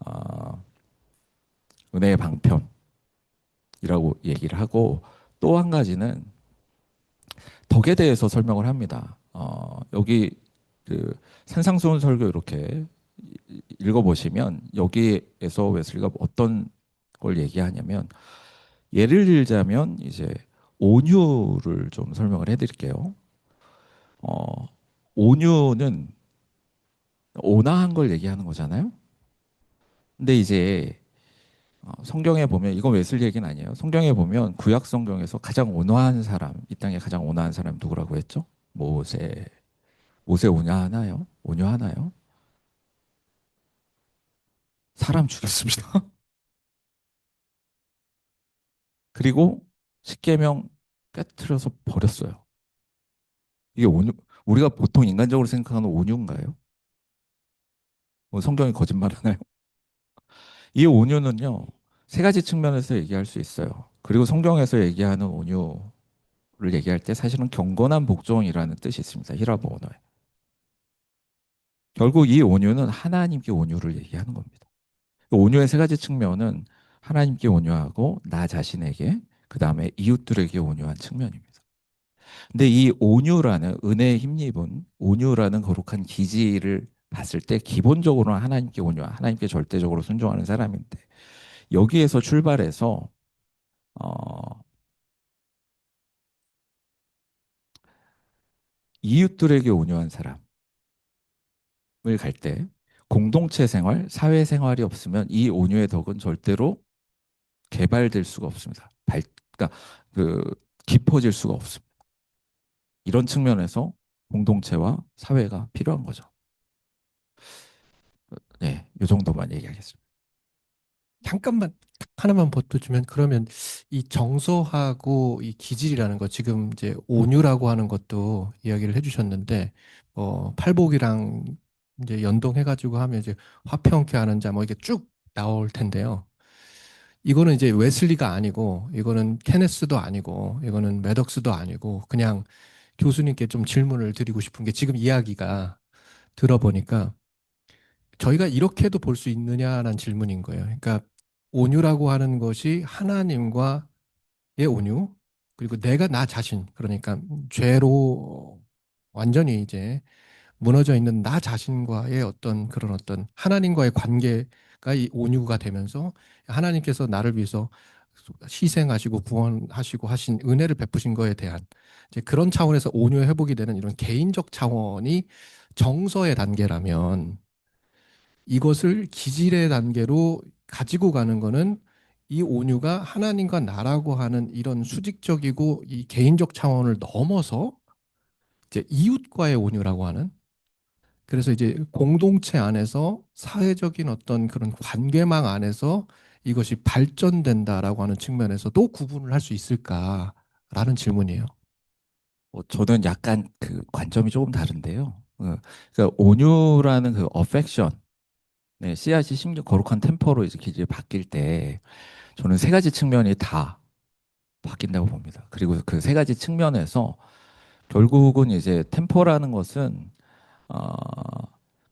어, 은혜의 방편이라고 얘기를 하고 또 한 가지는 덕에 대해서 설명을 합니다. 여기 그 산상수훈 설교 이렇게 읽어보시면 여기에서 웨슬리가 어떤 걸 얘기하냐면 예를 들자면 이제 온유를 좀 설명을 해드릴게요. 어, 온유는 온화한 걸 얘기하는 거잖아요. 근데 이제 성경에 보면 이건 웨슬리 얘기는 아니에요. 성경에 보면 구약 성경에서 가장 온화한 사람, 이 땅에 가장 온화한 사람 누구라고 했죠? 모세. 모세 온유하나요? 온유하나요? 사람 죽였습니다. 그리고 십계명 깨트려서 버렸어요. 이게 온유, 우리가 보통 인간적으로 생각하는 온유인가요? 뭐 성경이 거짓말하나요? 이 온유는요, 세 가지 측면에서 얘기할 수 있어요. 그리고 성경에서 얘기하는 온유를 얘기할 때 사실은 경건한 복종이라는 뜻이 있습니다. 히라보 언어에. 결국 이 온유는 하나님께 온유를 얘기하는 겁니다. 온유의 세 가지 측면은 하나님께 온유하고 나 자신에게, 그 다음에 이웃들에게 온유한 측면입니다. 근데 이 온유라는 은혜에 힘입은 온유라는 거룩한 기질을 봤을 때 기본적으로는 하나님께 온유한, 하나님께 절대적으로 순종하는 사람인데 여기에서 출발해서 어, 이웃들에게 온유한 사람을 갈 때 공동체 생활, 사회 생활이 없으면 이 온유의 덕은 절대로 개발될 수가 없습니다. 그러니까 그 깊어질 수가 없습니다. 이런 측면에서 공동체와 사회가 필요한 거죠. 네, 이 정도만 얘기하겠습니다. 잠깐만 하나만 보태주면 그러면 이 정서하고 이 기질이라는 거 지금 이제 온유라고 하는 것도 이야기를 해주셨는데 팔복이랑 이제 연동해가지고 하면 이제 화평케 하는 자 뭐 이게 쭉 나올 텐데요. 이거는 이제 웨슬리가 아니고 이거는 케네스도 아니고 이거는 매덕스도 아니고 그냥 교수님께 좀 질문을 드리고 싶은 게 지금 이야기가 들어보니까 저희가 이렇게도 볼 수 있느냐라는 질문인 거예요. 그러니까 온유라고 하는 것이 하나님과의 온유, 그리고 내가 나 자신, 그러니까 죄로 완전히 이제 무너져 있는 나 자신과의 어떤 그런 어떤 하나님과의 관계가 이 온유가 되면서 하나님께서 나를 위해서 희생하시고 구원하시고 하신 은혜를 베푸신 거에 대한 이제 그런 차원에서 온유 회복이 되는 이런 개인적 차원이 정서의 단계라면 이것을 기질의 단계로 가지고 가는 거는 이 온유가 하나님과 나라고 하는 이런 수직적이고 이 개인적 차원을 넘어서 이제 이웃과의 온유라고 하는 그래서 이제 공동체 안에서 사회적인 어떤 그런 관계망 안에서 이것이 발전된다라고 하는 측면에서도 구분을 할 수 있을까라는 질문이에요. 저는 약간 그 관점이 조금 다른데요. 그러니까 온유라는 그 어펙션, 네, 씨앗이 심겨 거룩한 템포로 이제 기질이 바뀔 때 저는 세 가지 측면이 다 바뀐다고 봅니다. 그리고 그 세 가지 측면에서 결국은 이제 템포라는 것은 어,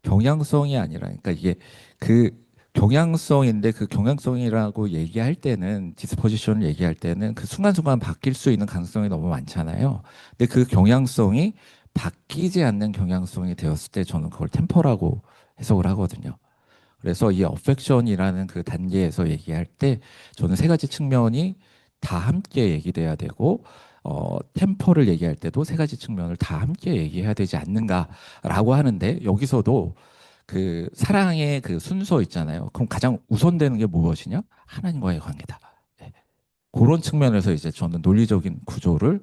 경향성이 아니라, 그러니까 이게 그 경향성인데 그 경향성이라고 얘기할 때는 디스포지션을 얘기할 때는 그 순간순간 바뀔 수 있는 가능성이 너무 많잖아요. 근데 그 경향성이 바뀌지 않는 경향성이 되었을 때 저는 그걸 템포라고 해석을 하거든요. 그래서 이 어펙션이라는 그 단계에서 얘기할 때 저는 세 가지 측면이 다 함께 얘기돼야 되고 템포를 얘기할 때도 세 가지 측면을 다 함께 얘기해야 되지 않는가라고 하는데 여기서도 그 사랑의 그 순서 있잖아요. 그럼 가장 우선되는 게 무엇이냐? 하나님과의 관계다. 네. 그런 측면에서 이제 저는 논리적인 구조를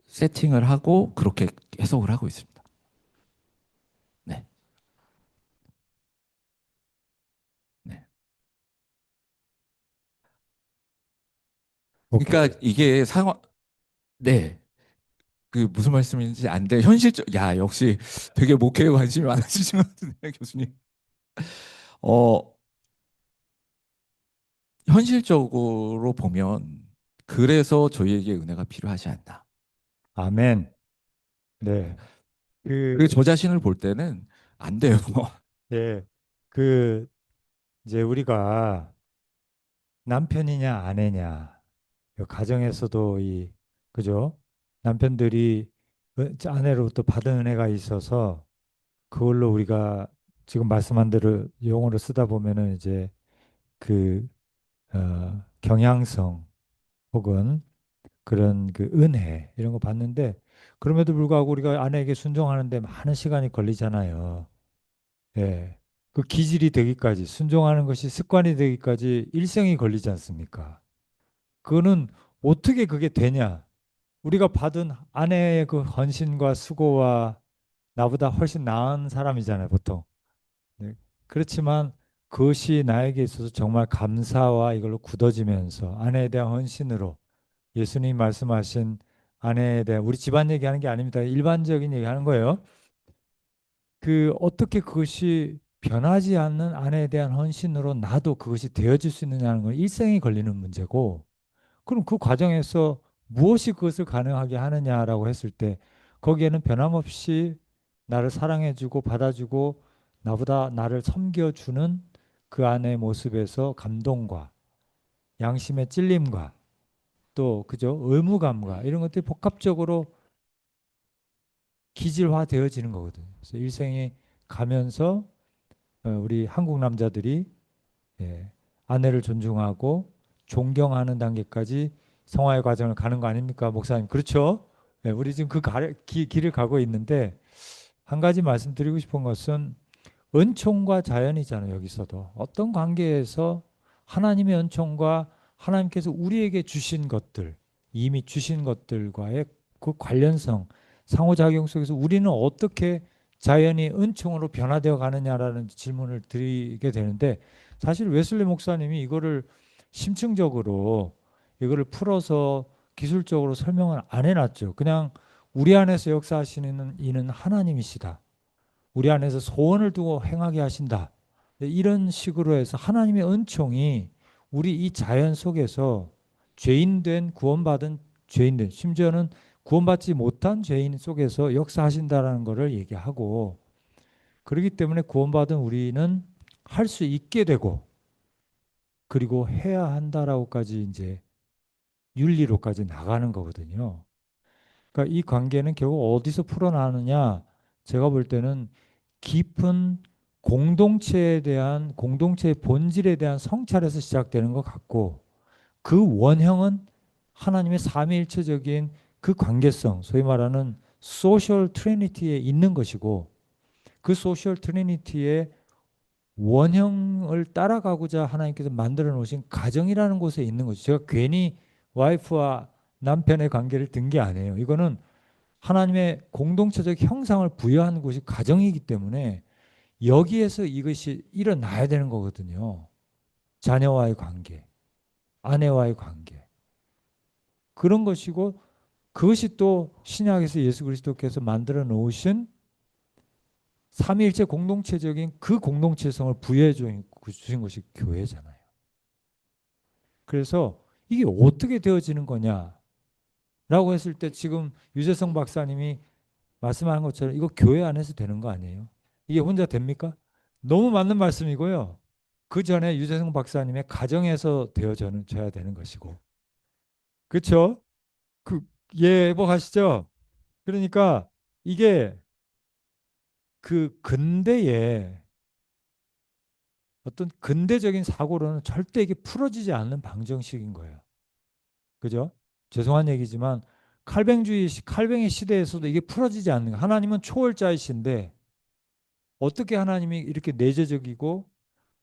세팅을 하고 그렇게 해석을 하고 있습니다. 네. 네. 오케이. 그러니까 이게 상황, 네. 그 무슨 말씀인지 안 돼. 현실적, 야, 역시 되게 목회에 관심이 많으시신 것 같은데, 교수님. 어, 현실적으로 보면, 그래서 저희에게 은혜가 필요하지 않나. 아멘. 네. 그, 그리고 저 자신을 볼 때는 안 돼요. 예, 그, 이제 우리가 남편이냐 아내냐, 그 가정에서도 그죠? 남편들이 아내로부터 받은 은혜가 있어서 그걸로 우리가 지금 말씀한 대로 용어를 쓰다 보면은 이제 그 경향성 혹은 그런 그 은혜 이런 거 봤는데 그럼에도 불구하고 우리가 아내에게 순종하는데 많은 시간이 걸리잖아요. 예. 그 기질이 되기까지 순종하는 것이 습관이 되기까지 일생이 걸리지 않습니까? 그거는 어떻게 그게 되냐? 우리가 받은 아내의 그 헌신과 수고와 나보다 훨씬 나은 사람이잖아요, 보통. 네. 그렇지만 그것이 나에게 있어서 정말 감사와 이걸로 굳어지면서 아내에 대한 헌신으로 예수님 말씀하신 아내에 대한 우리 집안 얘기하는 게 아닙니다. 일반적인 얘기하는 거예요. 그 어떻게 그것이 변하지 않는 아내에 대한 헌신으로 나도 그것이 되어질 수 있느냐는 건 일생이 걸리는 문제고 그럼 그 과정에서 무엇이 그것을 가능하게 하느냐라고 했을 때 거기에는 변함없이 나를 사랑해주고 받아주고 나보다 나를 섬겨주는 그 아내의 모습에서 감동과 양심의 찔림과 또 그죠 의무감과 이런 것들이 복합적으로 기질화 되어지는 거거든요. 그래서 일생이 가면서 우리 한국 남자들이 예, 아내를 존중하고 존경하는 단계까지 성화의 과정을 가는 거 아닙니까, 목사님? 그렇죠? 예, 우리 지금 그 길을 가고 있는데 한 가지 말씀드리고 싶은 것은 은총과 자연이잖아요. 여기서도 어떤 관계에서 하나님의 은총과 하나님께서 우리에게 주신 것들, 이미 주신 것들과의 그 관련성, 상호작용 속에서 우리는 어떻게 자연이 은총으로 변화되어 가느냐라는 질문을 드리게 되는데 사실 웨슬리 목사님이 이거를 심층적으로 이거를 풀어서 기술적으로 설명을 안 해놨죠. 그냥 우리 안에서 역사하시는 이는 하나님이시다. 우리 안에서 소원을 두고 행하게 하신다. 이런 식으로 해서 하나님의 은총이 우리 이 자연 속에서 죄인된 구원받은 죄인들 심지어는 구원받지 못한 죄인 속에서 역사하신다라는 것을 얘기하고 그렇기 때문에 구원받은 우리는 할 수 있게 되고 그리고 해야 한다라고까지 이제 윤리로까지 나가는 거거든요. 그러니까 이 관계는 결국 어디서 풀어나느냐? 제가 볼 때는 깊은 공동체에 대한 공동체의 본질에 대한 성찰에서 시작되는 것 같고 그 원형은 하나님의 삼위일체적인 그 관계성, 소위 말하는 소셜 트리니티에 있는 것이고 그 소셜 트리니티의 원형을 따라가고자 하나님께서 만들어 놓으신 가정이라는 곳에 있는 거죠. 제가 괜히 와이프와 남편의 관계를 든 게 아니에요. 이거는 하나님의 공동체적 형상을 부여한 곳이 가정이기 때문에 여기에서 이것이 일어나야 되는 거거든요. 자녀와의 관계, 아내와의 관계. 그런 것이고 그것이 또 신약에서 예수 그리스도께서 만들어 놓으신 삼위일체 공동체적인 그 공동체성을 부여해 주신 것이 교회잖아요. 그래서 이게 어떻게 되어지는 거냐라고 했을 때 지금 유재성 박사님이 말씀하는 것처럼 이거 교회 안에서 되는 거 아니에요? 이게 혼자 됩니까? 너무 맞는 말씀이고요. 그 전에 유재성 박사님의 가정에서 되어져야 되는 것이고. 그렇죠? 그 예복하시죠? 그러니까 이게 그 근대에 어떤 근대적인 사고로는 절대 이게 풀어지지 않는 방정식인 거예요. 그죠? 죄송한 얘기지만 칼뱅의 시대에서도 이게 풀어지지 않는 거예요. 하나님은 초월자이신데 어떻게 하나님이 이렇게 내재적이고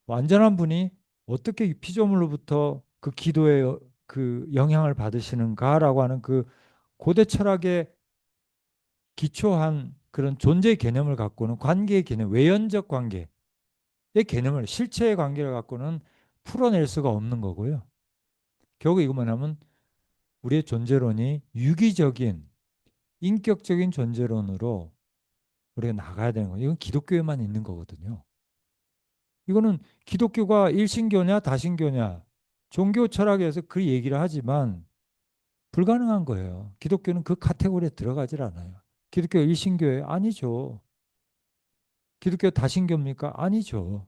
완전한 분이 어떻게 이 피조물로부터 그 기도의 그 영향을 받으시는가라고 하는 그 고대 철학의 기초한 그런 존재 개념을 갖고는 관계의 개념, 외연적 관계의 개념을 실체의 관계를 갖고는 풀어낼 수가 없는 거고요. 결국 이거 뭐냐면 우리의 존재론이 유기적인 인격적인 존재론으로 우리가 나가야 되는 거예요. 이건 기독교에만 있는 거거든요. 이거는 기독교가 일신교냐 다신교냐 종교 철학에서 그 얘기를 하지만 불가능한 거예요. 기독교는 그 카테고리에 들어가질 않아요. 기독교 일신교예요? 아니죠. 기독교 다신교입니까? 아니죠.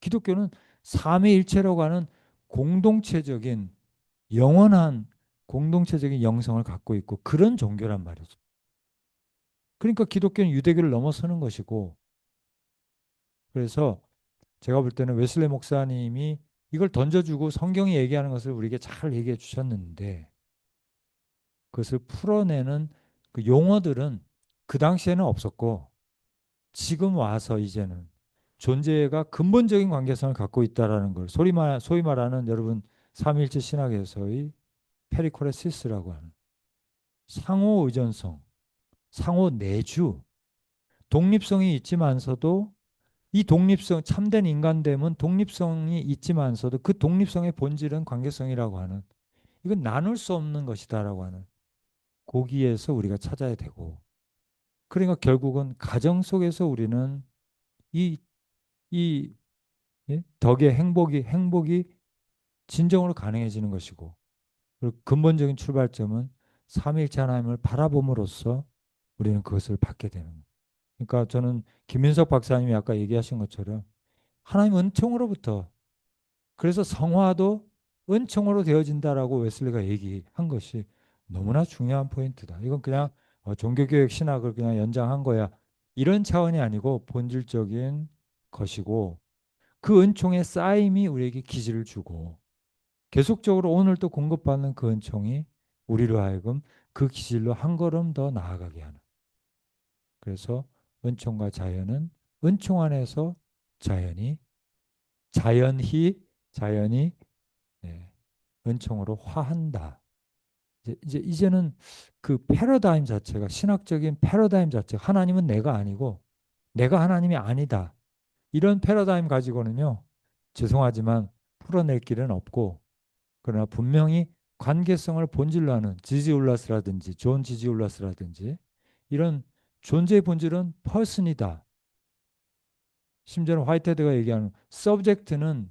기독교는 삼위일체라고 하는 공동체적인 영원한 공동체적인 영성을 갖고 있고 그런 종교란 말이죠. 그러니까 기독교는 유대교를 넘어서는 것이고 그래서 제가 볼 때는 웨슬리 목사님이 이걸 던져주고 성경이 얘기하는 것을 우리에게 잘 얘기해 주셨는데 그것을 풀어내는 그 용어들은 그 당시에는 없었고 지금 와서 이제는 존재가 근본적인 관계성을 갖고 있다라는 걸 소위 말하는 여러분 삼위일체 신학에서의 페리코레시스라고 하는 상호 의존성, 상호 내주, 독립성이 있지만서도 이 독립성, 참된 인간됨은 독립성이 있지만서도 그 독립성의 본질은 관계성이라고 하는 이건 나눌 수 없는 것이다라고 하는 거기에서 우리가 찾아야 되고 그러니까 결국은 가정 속에서 우리는 이, 이 예? 덕의 행복이 진정으로 가능해지는 것이고 그리고 근본적인 출발점은 삼위일체 하나님을 바라봄으로써 우리는 그것을 받게 되는 거예요. 그러니까 저는 김윤석 박사님이 아까 얘기하신 것처럼 하나님 은총으로부터 그래서 성화도 은총으로 되어진다라고 웨슬리가 얘기한 것이 너무나 중요한 포인트다. 이건 그냥 종교교육 신학을 그냥 연장한 거야. 이런 차원이 아니고 본질적인 것이고 그 은총의 쌓임이 우리에게 기질을 주고 계속적으로 오늘 또 공급받는 그 은총이 우리로 하여금 그 기질로 한 걸음 더 나아가게 하는. 그래서 은총과 자연은 은총 안에서 자연이 자연이 네, 은총으로 화한다. 이제는 그 패러다임 자체가 신학적인 패러다임 자체가 하나님은 내가 아니고 내가 하나님이 아니다. 이런 패러다임 가지고는요. 죄송하지만 풀어낼 길은 없고 그러나 분명히 관계성을 본질로 하는 지지올라스라든지 존 지지올라스라든지 이런 존재의 본질은 퍼슨이다. 심지어는 화이트헤드가 얘기하는 서브젝트는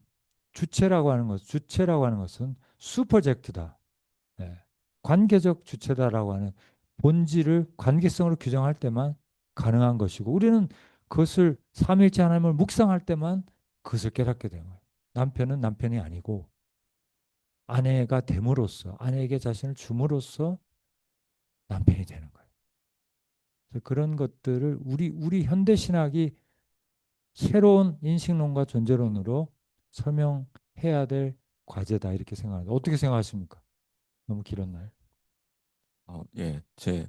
주체라고 하는 것은 슈퍼젝트다. 네. 관계적 주체다라고 하는 본질을 관계성으로 규정할 때만 가능한 것이고 우리는 그것을 삼일째 하나님을 묵상할 때만 그것을 깨닫게 되는 거예요. 남편은 남편이 아니고 아내가 됨으로써 아내에게 자신을 줌으로써 남편이 되는 거예요. 그래서 그런 것들을 우리 현대 신학이 새로운 인식론과 존재론으로 설명해야 될 과제다 이렇게 생각합니다. 어떻게 생각하십니까? 너무 길었나요? 예, 제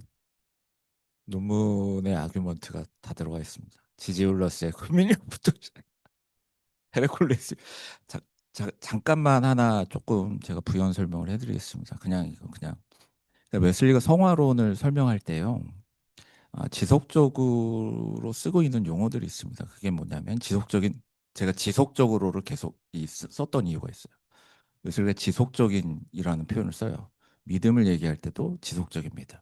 논문의 아규먼트가 다 들어가 있습니다. 지지올러스의 코미니언부터 헤레콜레스. 잠깐만 하나 조금 제가 부연 설명을 해드리겠습니다. 그냥 이거 그냥 웨슬리가 성화론을 설명할 때요. 지속적으로 쓰고 있는 용어들이 있습니다. 그게 뭐냐면 제가 지속적으로를 계속 썼던 이유가 있어요. 웨슬리가 지속적인이라는 표현을 써요. 믿음을 얘기할 때도 지속적인 믿음,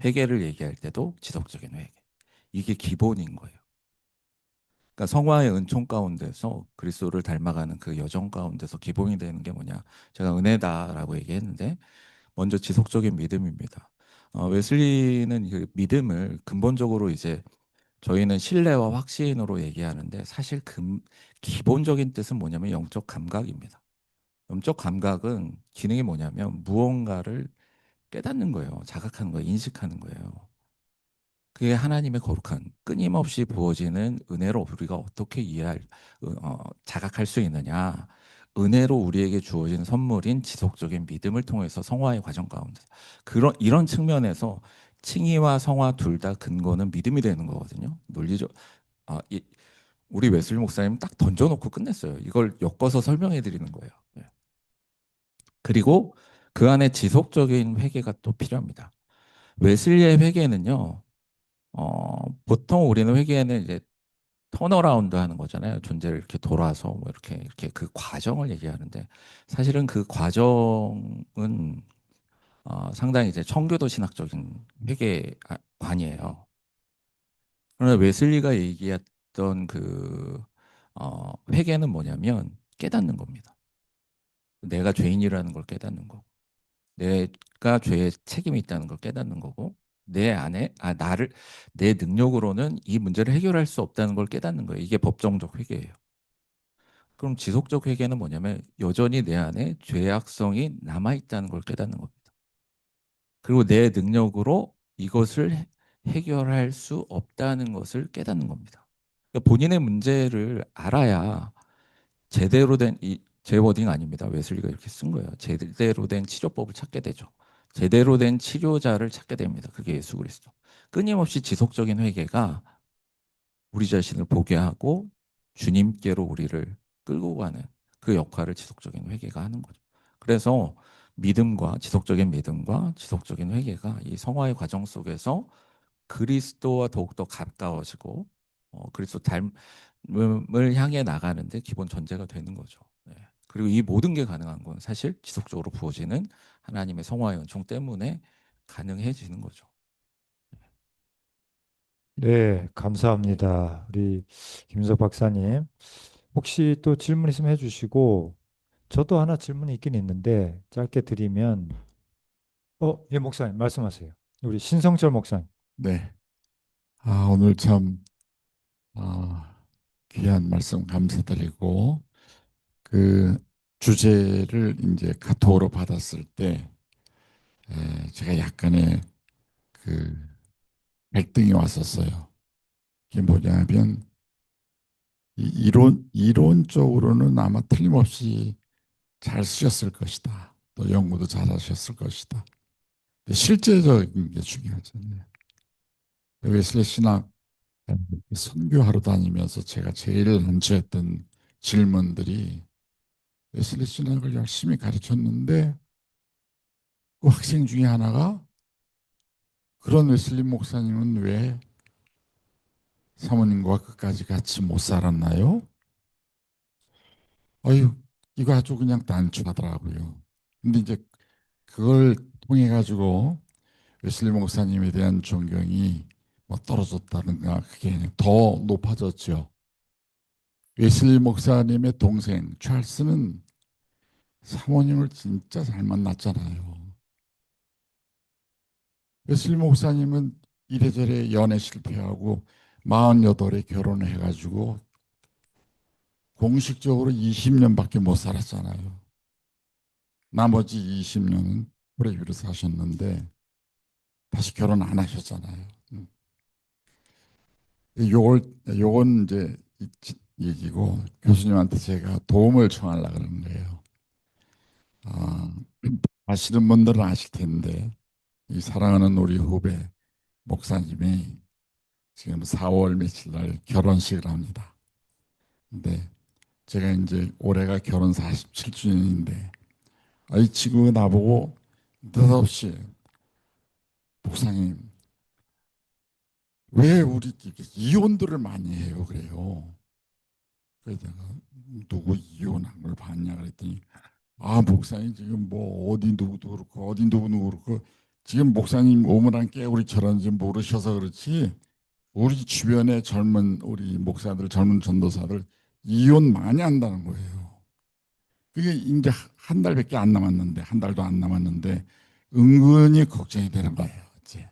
회개를 얘기할 때도 지속적인 회개. 이게 기본인 거예요. 그러니까 성화의 은총 가운데서 그리스도를 닮아가는 그 여정 가운데서 기본이 되는 게 뭐냐? 제가 은혜다라고 얘기했는데 먼저 지속적인 믿음입니다. 웨슬리는 그 믿음을 근본적으로 이제 저희는 신뢰와 확신으로 얘기하는데 사실 기본적인 뜻은 뭐냐면 영적 감각입니다. 영적 감각은 기능이 뭐냐면 무언가를 깨닫는 거예요. 자각하는 거예요. 인식하는 거예요. 그게 하나님의 거룩한 끊임없이 부어지는 은혜로 우리가 어떻게 자각할 수 있느냐. 은혜로 우리에게 주어진 선물인 지속적인 믿음을 통해서 성화의 과정 가운데 이런 측면에서 칭의와 성화 둘 다 근거는 믿음이 되는 거거든요. 논리적 우리 웨슬리 목사님 딱 던져놓고 끝냈어요. 이걸 엮어서 설명해 드리는 거예요. 예. 그리고 그 안에 지속적인 회개가 또 필요합니다. 웨슬리의 회개는요. 보통 우리는 회개에는 이제 턴어라운드 하는 거잖아요. 존재를 이렇게 돌아서 뭐 이렇게 그 과정을 얘기하는데 사실은 그 과정은 상당히 이제 청교도 신학적인 회개관이에요. 그러나 웨슬리가 얘기했던 회개는 뭐냐면 깨닫는 겁니다. 내가 죄인이라는 걸 깨닫는 거고, 내가 죄에 책임이 있다는 걸 깨닫는 거고, 내 능력으로는 이 문제를 해결할 수 없다는 걸 깨닫는 거예요. 이게 법정적 회개예요. 그럼 지속적 회개는 뭐냐면 여전히 내 안에 죄악성이 남아있다는 걸 깨닫는 겁니다. 그리고 내 능력으로 이것을 해결할 수 없다는 것을 깨닫는 겁니다. 그러니까 본인의 문제를 알아야 제대로 된 제 워딩 아닙니다. 웨슬리가 이렇게 쓴 거예요. 제대로 된 치료법을 찾게 되죠. 제대로 된 치료자를 찾게 됩니다. 그게 예수 그리스도. 끊임없이 지속적인 회개가 우리 자신을 보게 하고 주님께로 우리를 끌고 가는 그 역할을 지속적인 회개가 하는 거죠. 그래서 믿음과 지속적인 믿음과 지속적인 회개가 이 성화의 과정 속에서 그리스도와 더욱더 가까워지고 그리스도 닮음을 향해 나가는데 기본 전제가 되는 거죠. 네. 그리고 이 모든 게 가능한 건 사실 지속적으로 부어지는 하나님의 성화의 은총 때문에 가능해지는 거죠. 네, 감사합니다. 우리 김석 박사님. 혹시 또 질문 있으면 해주시고, 저도 하나 질문이 있긴 있는데, 짧게 드리면, 예, 목사님, 말씀하세요. 우리 신성철 목사님. 네. 오늘 참, 아, 귀한 말씀 감사드리고, 그 주제를 이제 카톡으로 받았을 때, 제가 약간의 그 갈등이 왔었어요. 그게 뭐냐면, 이론적으로는 아마 틀림없이 잘 쓰셨을 것이다. 또 연구도 잘 하셨을 것이다. 근데 실제적인 게 중요하잖아요. 웨슬리 신학 선교하러 다니면서 제가 제일 난처했던 질문들이 웨슬리 신학을 열심히 가르쳤는데 그 학생 중에 하나가 그런 웨슬리 목사님은 왜 사모님과 끝까지 같이 못 살았나요? 아유, 이거 아주 그냥 난처하더라고요. 근데 이제 그걸 통해 가지고 웨슬리 목사님에 대한 존경이 뭐 떨어졌다든가 그게 더 높아졌죠. 웨슬리 목사님의 동생 찰스는 사모님을 진짜 잘 만났잖아요. 웨슬리 목사님은 이래저래 연애 실패하고 48에 결혼해가지고 공식적으로 20년밖에 못 살았잖아요. 나머지 20년은 프레이비로 사셨는데 다시 결혼 안 하셨잖아요. 요건 이제 얘기고 교수님한테 제가 도움을 청하려고 그러는 거예요. 아, 아시는 분들은 아실 텐데 이 사랑하는 우리 후배 목사님이 지금 4월 며칠 날 결혼식을 합니다. 근데 제가 이제 올해가 결혼 47주년인데 이 친구가 나보고 느닷없이 목사님 왜 우리 이렇게 이혼들을 많이 해요 그래요. 그래서 내가 누구 이혼한 걸 봤냐 그랬더니 목사님 지금 뭐 어디 누구도 그렇고 어디 누구도 그렇고 지금 목사님 오므란 깨우리처럼 지금 모르셔서 그렇지 우리 주변의 젊은 우리 목사들 젊은 전도사들 이혼 많이 한다는 거예요. 그게 이제 한 달밖에 안 남았는데 한 달도 안 남았는데 은근히 걱정이 되는 거예요. 이제.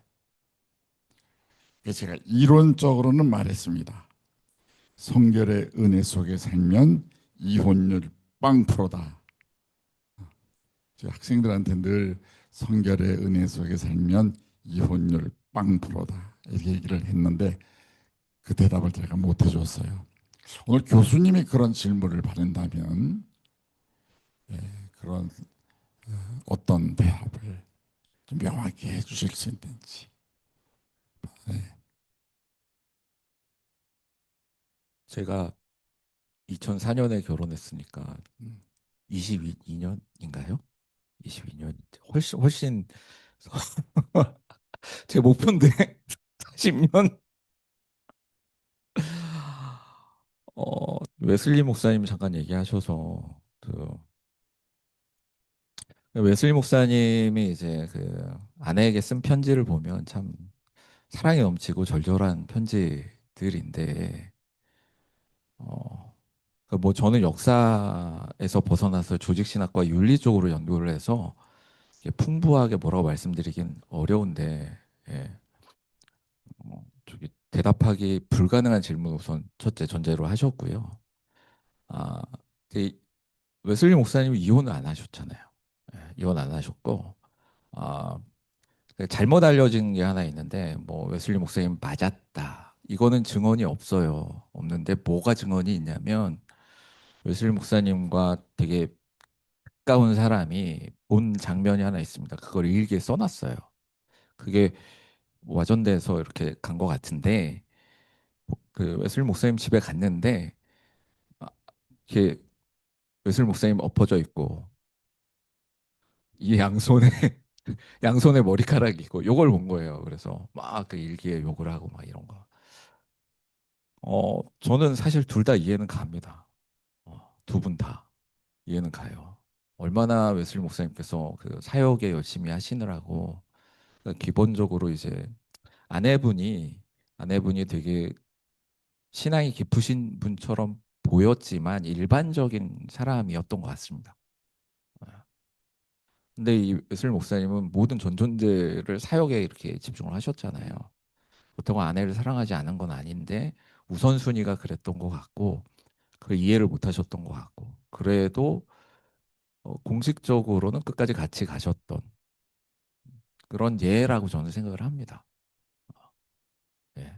그래서 제가 이론적으로는 말했습니다. 성결의 은혜 속에 살면 이혼율 0%다. 학생들한테 늘 성결의 은혜 속에 살면 이혼율 0%다. 이렇게 얘기를 했는데 그 대답을 제가 못 해줬어요. 오늘 교수님이 그런 질문을 받는다면 그런 어떤 대답을 좀 명확히 해주실 수 있는지. 네. 제가 2004년에 결혼했으니까 음. 22년인가요? 22년 훨씬 제 목표인데 40년 웨슬리 목사님 잠깐 얘기하셔서 웨슬리 목사님이 이제 그 아내에게 쓴 편지를 보면 참 사랑이 넘치고 절절한 편지들인데 그뭐 저는 역사에서 벗어나서 조직신학과 윤리 쪽으로 연구를 해서 이게 풍부하게 뭐라고 말씀드리긴 어려운데 예. 저기 대답하기 불가능한 질문 우선 첫째 전제로 하셨고요. 아, 그 웨슬리 목사님이 이혼을 안 하셨잖아요. 예, 이혼 안 하셨고 아, 그 잘못 알려진 게 하나 있는데 뭐 웨슬리 목사님 맞았다. 이거는 증언이 없어요. 없는데 뭐가 증언이 있냐면 웨슬리 목사님과 되게 가까운 사람이 본 장면이 하나 있습니다. 그걸 일기에 써놨어요. 그게 와전돼서 이렇게 간 것 같은데 그 웨슬리 목사님 집에 갔는데 아, 이렇게 웨슬리 목사님 엎어져 있고 이 양손에 양손에 머리카락이 있고 요걸 본 거예요. 그래서 막 그 일기에 욕을 하고 막 이런 거. 저는 사실 둘 다 이해는 갑니다. 두 분 다 이해는 가요. 얼마나 웨슬리 목사님께서 그 사역에 열심히 하시느라고 그 기본적으로 이제 아내분이 아내분이 되게 신앙이 깊으신 분처럼 보였지만 일반적인 사람이었던 것 같습니다. 근데 이 웨슬리 목사님은 모든 전존재를 사역에 이렇게 집중을 하셨잖아요. 그렇다고 아내를 사랑하지 않은 건 아닌데 우선순위가 그랬던 것 같고 그 이해를 못 하셨던 것 같고 그래도 공식적으로는 끝까지 같이 가셨던 그런 예라고 저는 생각을 합니다. 예.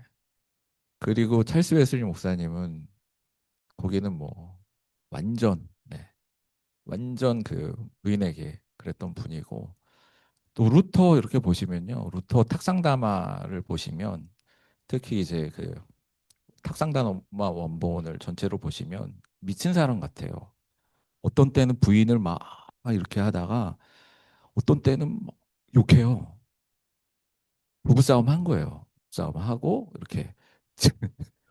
그리고 찰스 웨슬리 목사님은 거기는 뭐 완전 완전 그 부인에게 그랬던 분이고 또 루터 이렇게 보시면요. 루터 탁상담화를 보시면 특히 이제 그 탁상담화 원본을 전체로 보시면 미친 사람 같아요. 어떤 때는 부인을 막 이렇게 하다가 어떤 때는 막 욕해요. 부부싸움 한 거예요. 싸움 하고 이렇게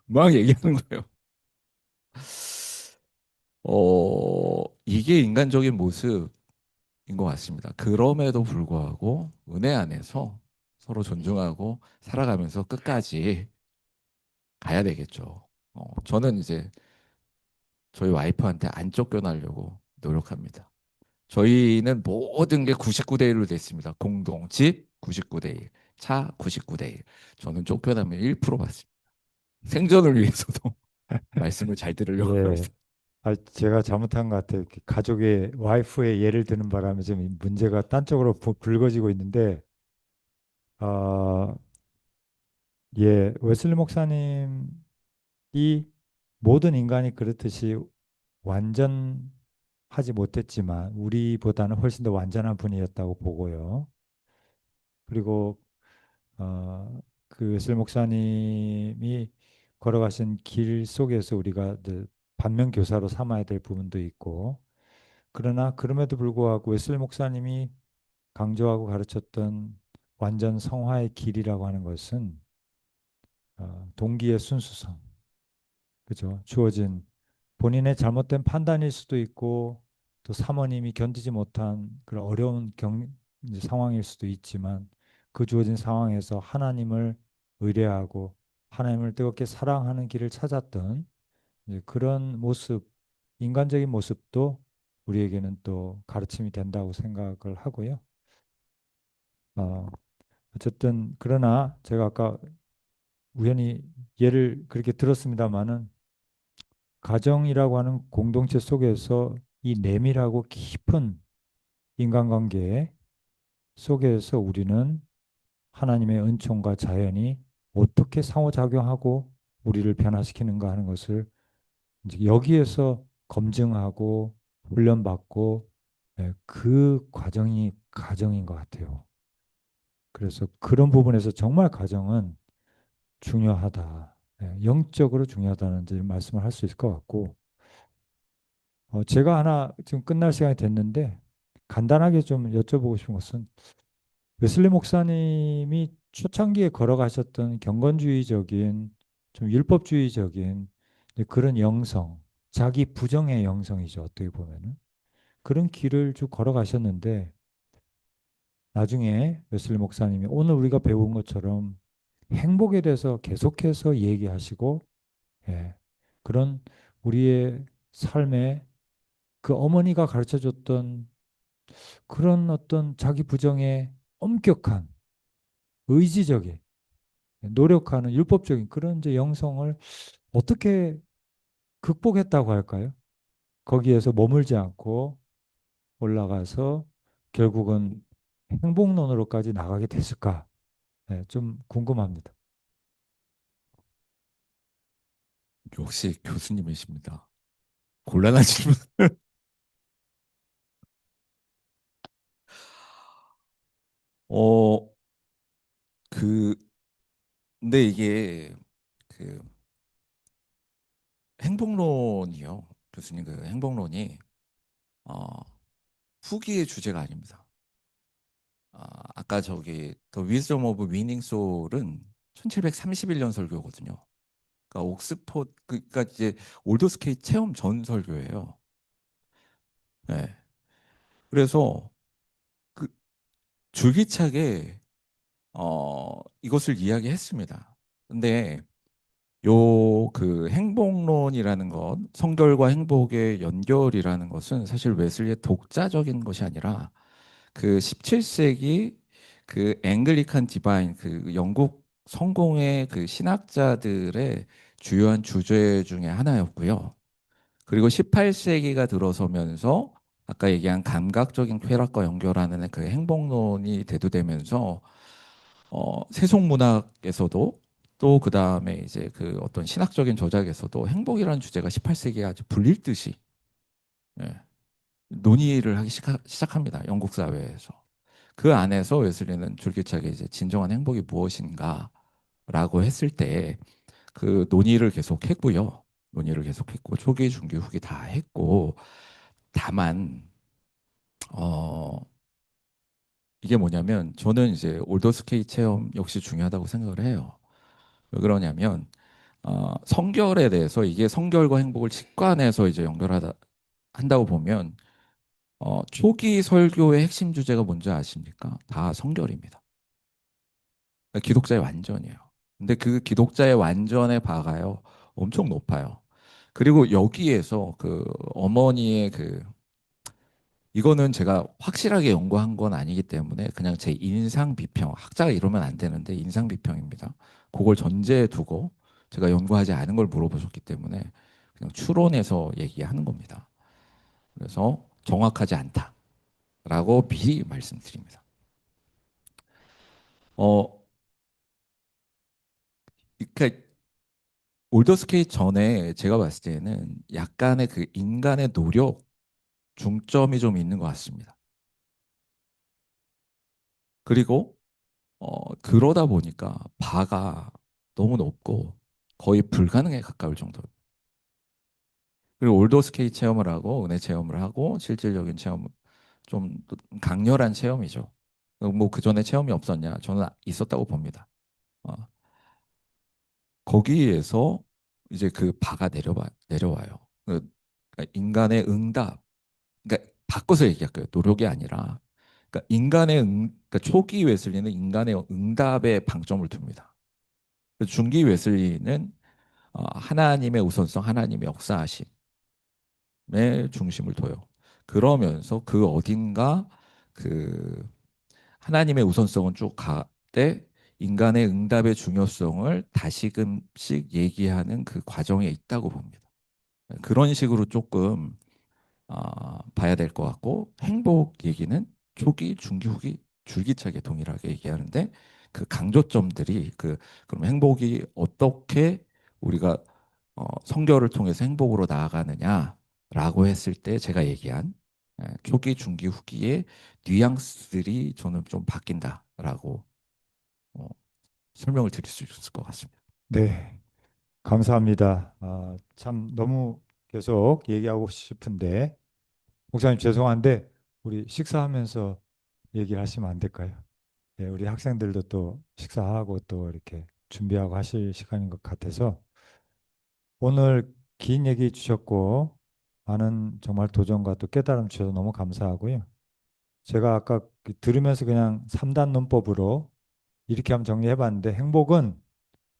막 얘기하는 거예요. 이게 인간적인 모습인 것 같습니다. 그럼에도 불구하고 은혜 안에서 서로 존중하고 살아가면서 끝까지 가야 되겠죠. 저는 이제 저희 와이프한테 안 쫓겨나려고 노력합니다. 저희는 모든 게 99대 1로 됐습니다. 공동, 집 99대 1, 차 99대 1. 저는 쫓겨나면 1% 받습니다. 생존을 위해서도 말씀을 잘 들으려고 예. 합니다. 제가 잘못한 것 같아요. 이렇게 가족의 와이프의 예를 드는 바람에 좀 문제가 딴 쪽으로 불거지고 있는데, 아, 예, 웨슬리 목사님이 모든 인간이 그렇듯이 완전하지 못했지만 우리보다는 훨씬 더 완전한 분이었다고 보고요. 그리고 그 웨슬리 목사님이 걸어가신 길 속에서 우리가 이제 반면교사로 삼아야 될 부분도 있고, 그러나 그럼에도 불구하고 웨슬리 목사님이 강조하고 가르쳤던 완전 성화의 길이라고 하는 것은 동기의 순수성, 그죠? 주어진 본인의 잘못된 판단일 수도 있고 또 사모님이 견디지 못한 그런 어려운 이제 상황일 수도 있지만 그 주어진 상황에서 하나님을 의뢰하고 하나님을 뜨겁게 사랑하는 길을 찾았던 이제 그런 모습, 인간적인 모습도 우리에게는 또 가르침이 된다고 생각을 하고요. 어, 어쨌든 그러나 제가 아까 우연히 예를 그렇게 들었습니다마는 가정이라고 하는 공동체 속에서 이 내밀하고 깊은 인간관계 속에서 우리는 하나님의 은총과 자연이 어떻게 상호작용하고 우리를 변화시키는가 하는 것을 이제 여기에서 검증하고 훈련받고 그 과정이 가정인 것 같아요. 그래서 그런 부분에서 정말 가정은 중요하다. 영적으로 중요하다는 이제 말씀을 할 수 있을 것 같고, 제가 하나 지금 끝날 시간이 됐는데 간단하게 좀 여쭤보고 싶은 것은 웨슬리 목사님이 초창기에 걸어가셨던 경건주의적인 좀 율법주의적인 그런 영성, 자기 부정의 영성이죠. 어떻게 보면은 그런 길을 쭉 걸어가셨는데 나중에 웨슬리 목사님이 오늘 우리가 배운 것처럼 행복에 대해서 계속해서 얘기하시고 예, 그런 우리의 삶에 그 어머니가 가르쳐 줬던 그런 어떤 자기 부정의 엄격한 의지적인 노력하는 율법적인 그런 이제 영성을 어떻게 극복했다고 할까요? 거기에서 머물지 않고 올라가서 결국은 행복론으로까지 나가게 됐을까? 좀 궁금합니다. 역시 교수님이십니다. 곤란한 질문. 어, 그, 근데 이게 그 행복론이요. 교수님 그 행복론이 어, 후기의 주제가 아닙니다. 아까 저기 The Wisdom of Winning Soul은 1731년 설교거든요. 그러니까 옥스포드 그러니까 이제 올더스케이 체험 전 설교예요. 네. 그래서 그 줄기차게 이것을 이야기했습니다. 근데 요 그 행복론이라는 것, 성결과 행복의 연결이라는 것은 사실 웨슬리의 독자적인 것이 아니라 그 17세기 그 앵글리칸 디바인 그 영국 성공의 그 신학자들의 주요한 주제 중에 하나였고요. 그리고 18세기가 들어서면서 아까 얘기한 감각적인 쾌락과 연결하는 그 행복론이 대두되면서 세속문학에서도 또 그 다음에 이제 그 어떤 신학적인 조작에서도 행복이라는 주제가 18세기에 아주 불릴 듯이 예, 논의를 하기 시작합니다. 영국 사회에서. 그 안에서 웨슬리는 줄기차게 이제 진정한 행복이 무엇인가라고 했을 때 그 논의를 계속했고요. 논의를 계속했고 초기, 중기, 후기 다 했고 다만 어 이게 뭐냐면 저는 이제 올더스케이 체험 역시 중요하다고 생각을 해요. 왜 그러냐면 성결에 대해서 이게 성결과 행복을 직관해서 이제 연결하다 한다고 보면 초기 설교의 핵심 주제가 뭔지 아십니까? 다 성결입니다. 그러니까 기독자의 완전이에요. 근데 그 기독자의 완전의 바가요 엄청 높아요. 그리고 여기에서 그 어머니의 그 이거는 제가 확실하게 연구한 건 아니기 때문에 그냥 제 인상 비평, 학자가 이러면 안 되는데 인상 비평입니다. 그걸 전제에 두고 제가 연구하지 않은 걸 물어보셨기 때문에 그냥 추론해서 얘기하는 겁니다. 그래서 정확하지 않다라고 미리 말씀드립니다. 어, 그러니까 올더스케이 전에 제가 봤을 때는 약간의 그 인간의 노력 중점이 좀 있는 것 같습니다. 그리고 그러다 보니까 바가 너무 높고 거의 불가능에 가까울 정도. 그리고 올더스케이 체험을 하고 은혜 체험을 하고 실질적인 체험 좀 강렬한 체험이죠. 뭐 그 전에 체험이 없었냐? 저는 있었다고 봅니다. 어, 거기에서 이제 그 바가 내려와요. 그러니까 인간의 응답, 그러니까 바꿔서 얘기할게요. 노력이 아니라, 그러니까 그러니까 초기 웨슬리는 인간의 응답에 방점을 둡니다. 중기 웨슬리는 하나님의 우선성, 하나님의 역사하심에 중심을 둬요. 그러면서 그 어딘가 그 하나님의 우선성은 쭉 가되 인간의 응답의 중요성을 다시금씩 얘기하는 그 과정에 있다고 봅니다. 그런 식으로 조금 봐야 될 것 같고 행복 얘기는 초기, 중기, 후기 줄기차게 동일하게 얘기하는데 그 강조점들이 그럼 행복이 어떻게 우리가 성결을 통해서 행복으로 나아가느냐라고 했을 때 제가 얘기한 초기, 중기, 후기의 뉘앙스들이 저는 좀 바뀐다라고 어, 설명을 드릴 수 있을 것 같습니다. 네, 감사합니다. 참 너무 계속 얘기하고 싶은데 목사님 죄송한데 우리 식사하면서 얘기를 하시면 안 될까요? 네, 우리 학생들도 또 식사하고 또 이렇게 준비하고 하실 시간인 것 같아서 오늘 긴 얘기 주셨고 많은 정말 도전과 또 깨달음 주셔서 너무 감사하고요. 제가 아까 들으면서 그냥 3단 논법으로 이렇게 한번 정리해 봤는데 행복은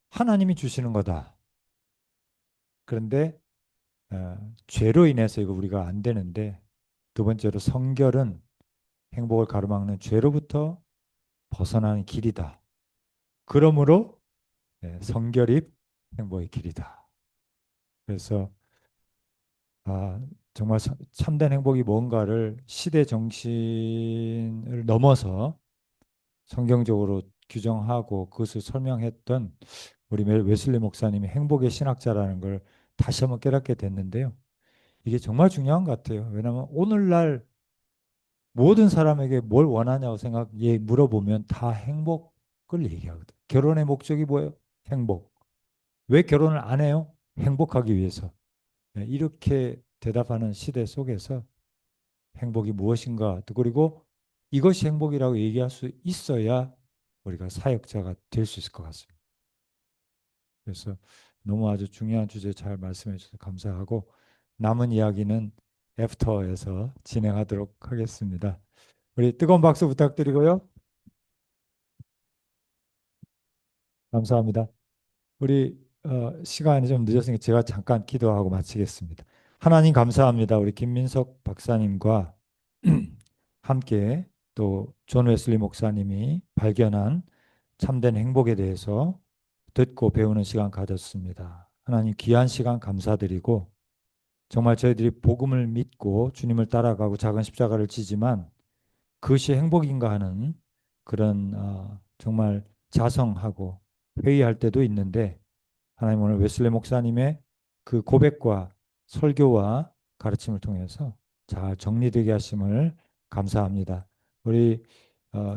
하나님이 주시는 거다. 그런데 죄로 인해서 이거 우리가 안 되는데 두 번째로 성결은 행복을 가로막는 죄로부터 벗어나는 길이다. 그러므로 성결이 행복의 길이다. 그래서 정말 참된 행복이 뭔가를 시대 정신을 넘어서 성경적으로 규정하고 그것을 설명했던 우리 웨슬리 목사님이 행복의 신학자라는 걸 다시 한번 깨닫게 됐는데요. 이게 정말 중요한 것 같아요. 왜냐하면 오늘날 모든 사람에게 뭘 원하냐고 물어보면 다 행복을 얘기하거든. 결혼의 목적이 뭐예요? 행복. 왜 결혼을 안 해요? 행복하기 위해서. 네, 이렇게 대답하는 시대 속에서 행복이 무엇인가, 또 그리고 이것이 행복이라고 얘기할 수 있어야 우리가 사역자가 될 수 있을 것 같습니다. 그래서 너무 아주 중요한 주제 잘 말씀해 주셔서 감사하고, 남은 이야기는 애프터에서 진행하도록 하겠습니다. 우리 뜨거운 박수 부탁드리고요. 감사합니다. 우리 시간이 좀 늦었으니까 제가 잠깐 기도하고 마치겠습니다. 하나님 감사합니다. 우리 김민석 박사님과 함께 또 존 웨슬리 목사님이 발견한 참된 행복에 대해서 듣고 배우는 시간 가졌습니다. 하나님 귀한 시간 감사드리고, 정말 저희들이 복음을 믿고 주님을 따라가고 작은 십자가를 지지만 그것이 행복인가 하는 그런 정말 자성하고 회의할 때도 있는데, 하나님 오늘 웨슬리 목사님의 그 고백과 설교와 가르침을 통해서 잘 정리되게 하심을 감사합니다. 우리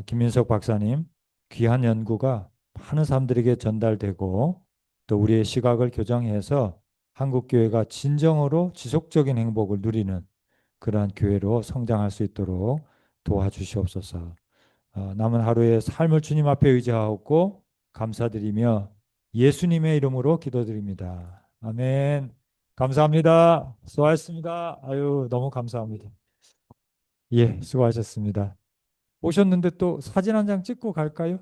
김민석 박사님 귀한 연구가 많은 사람들에게 전달되고, 또 우리의 시각을 교정해서 한국 교회가 진정으로 지속적인 행복을 누리는 그러한 교회로 성장할 수 있도록 도와주시옵소서. 남은 하루의 삶을 주님 앞에 의지하고 감사드리며 예수님의 이름으로 기도드립니다. 아멘. 감사합니다. 수고하셨습니다. 아유, 너무 감사합니다. 예, 수고하셨습니다. 오셨는데 또 사진 한 장 찍고 갈까요?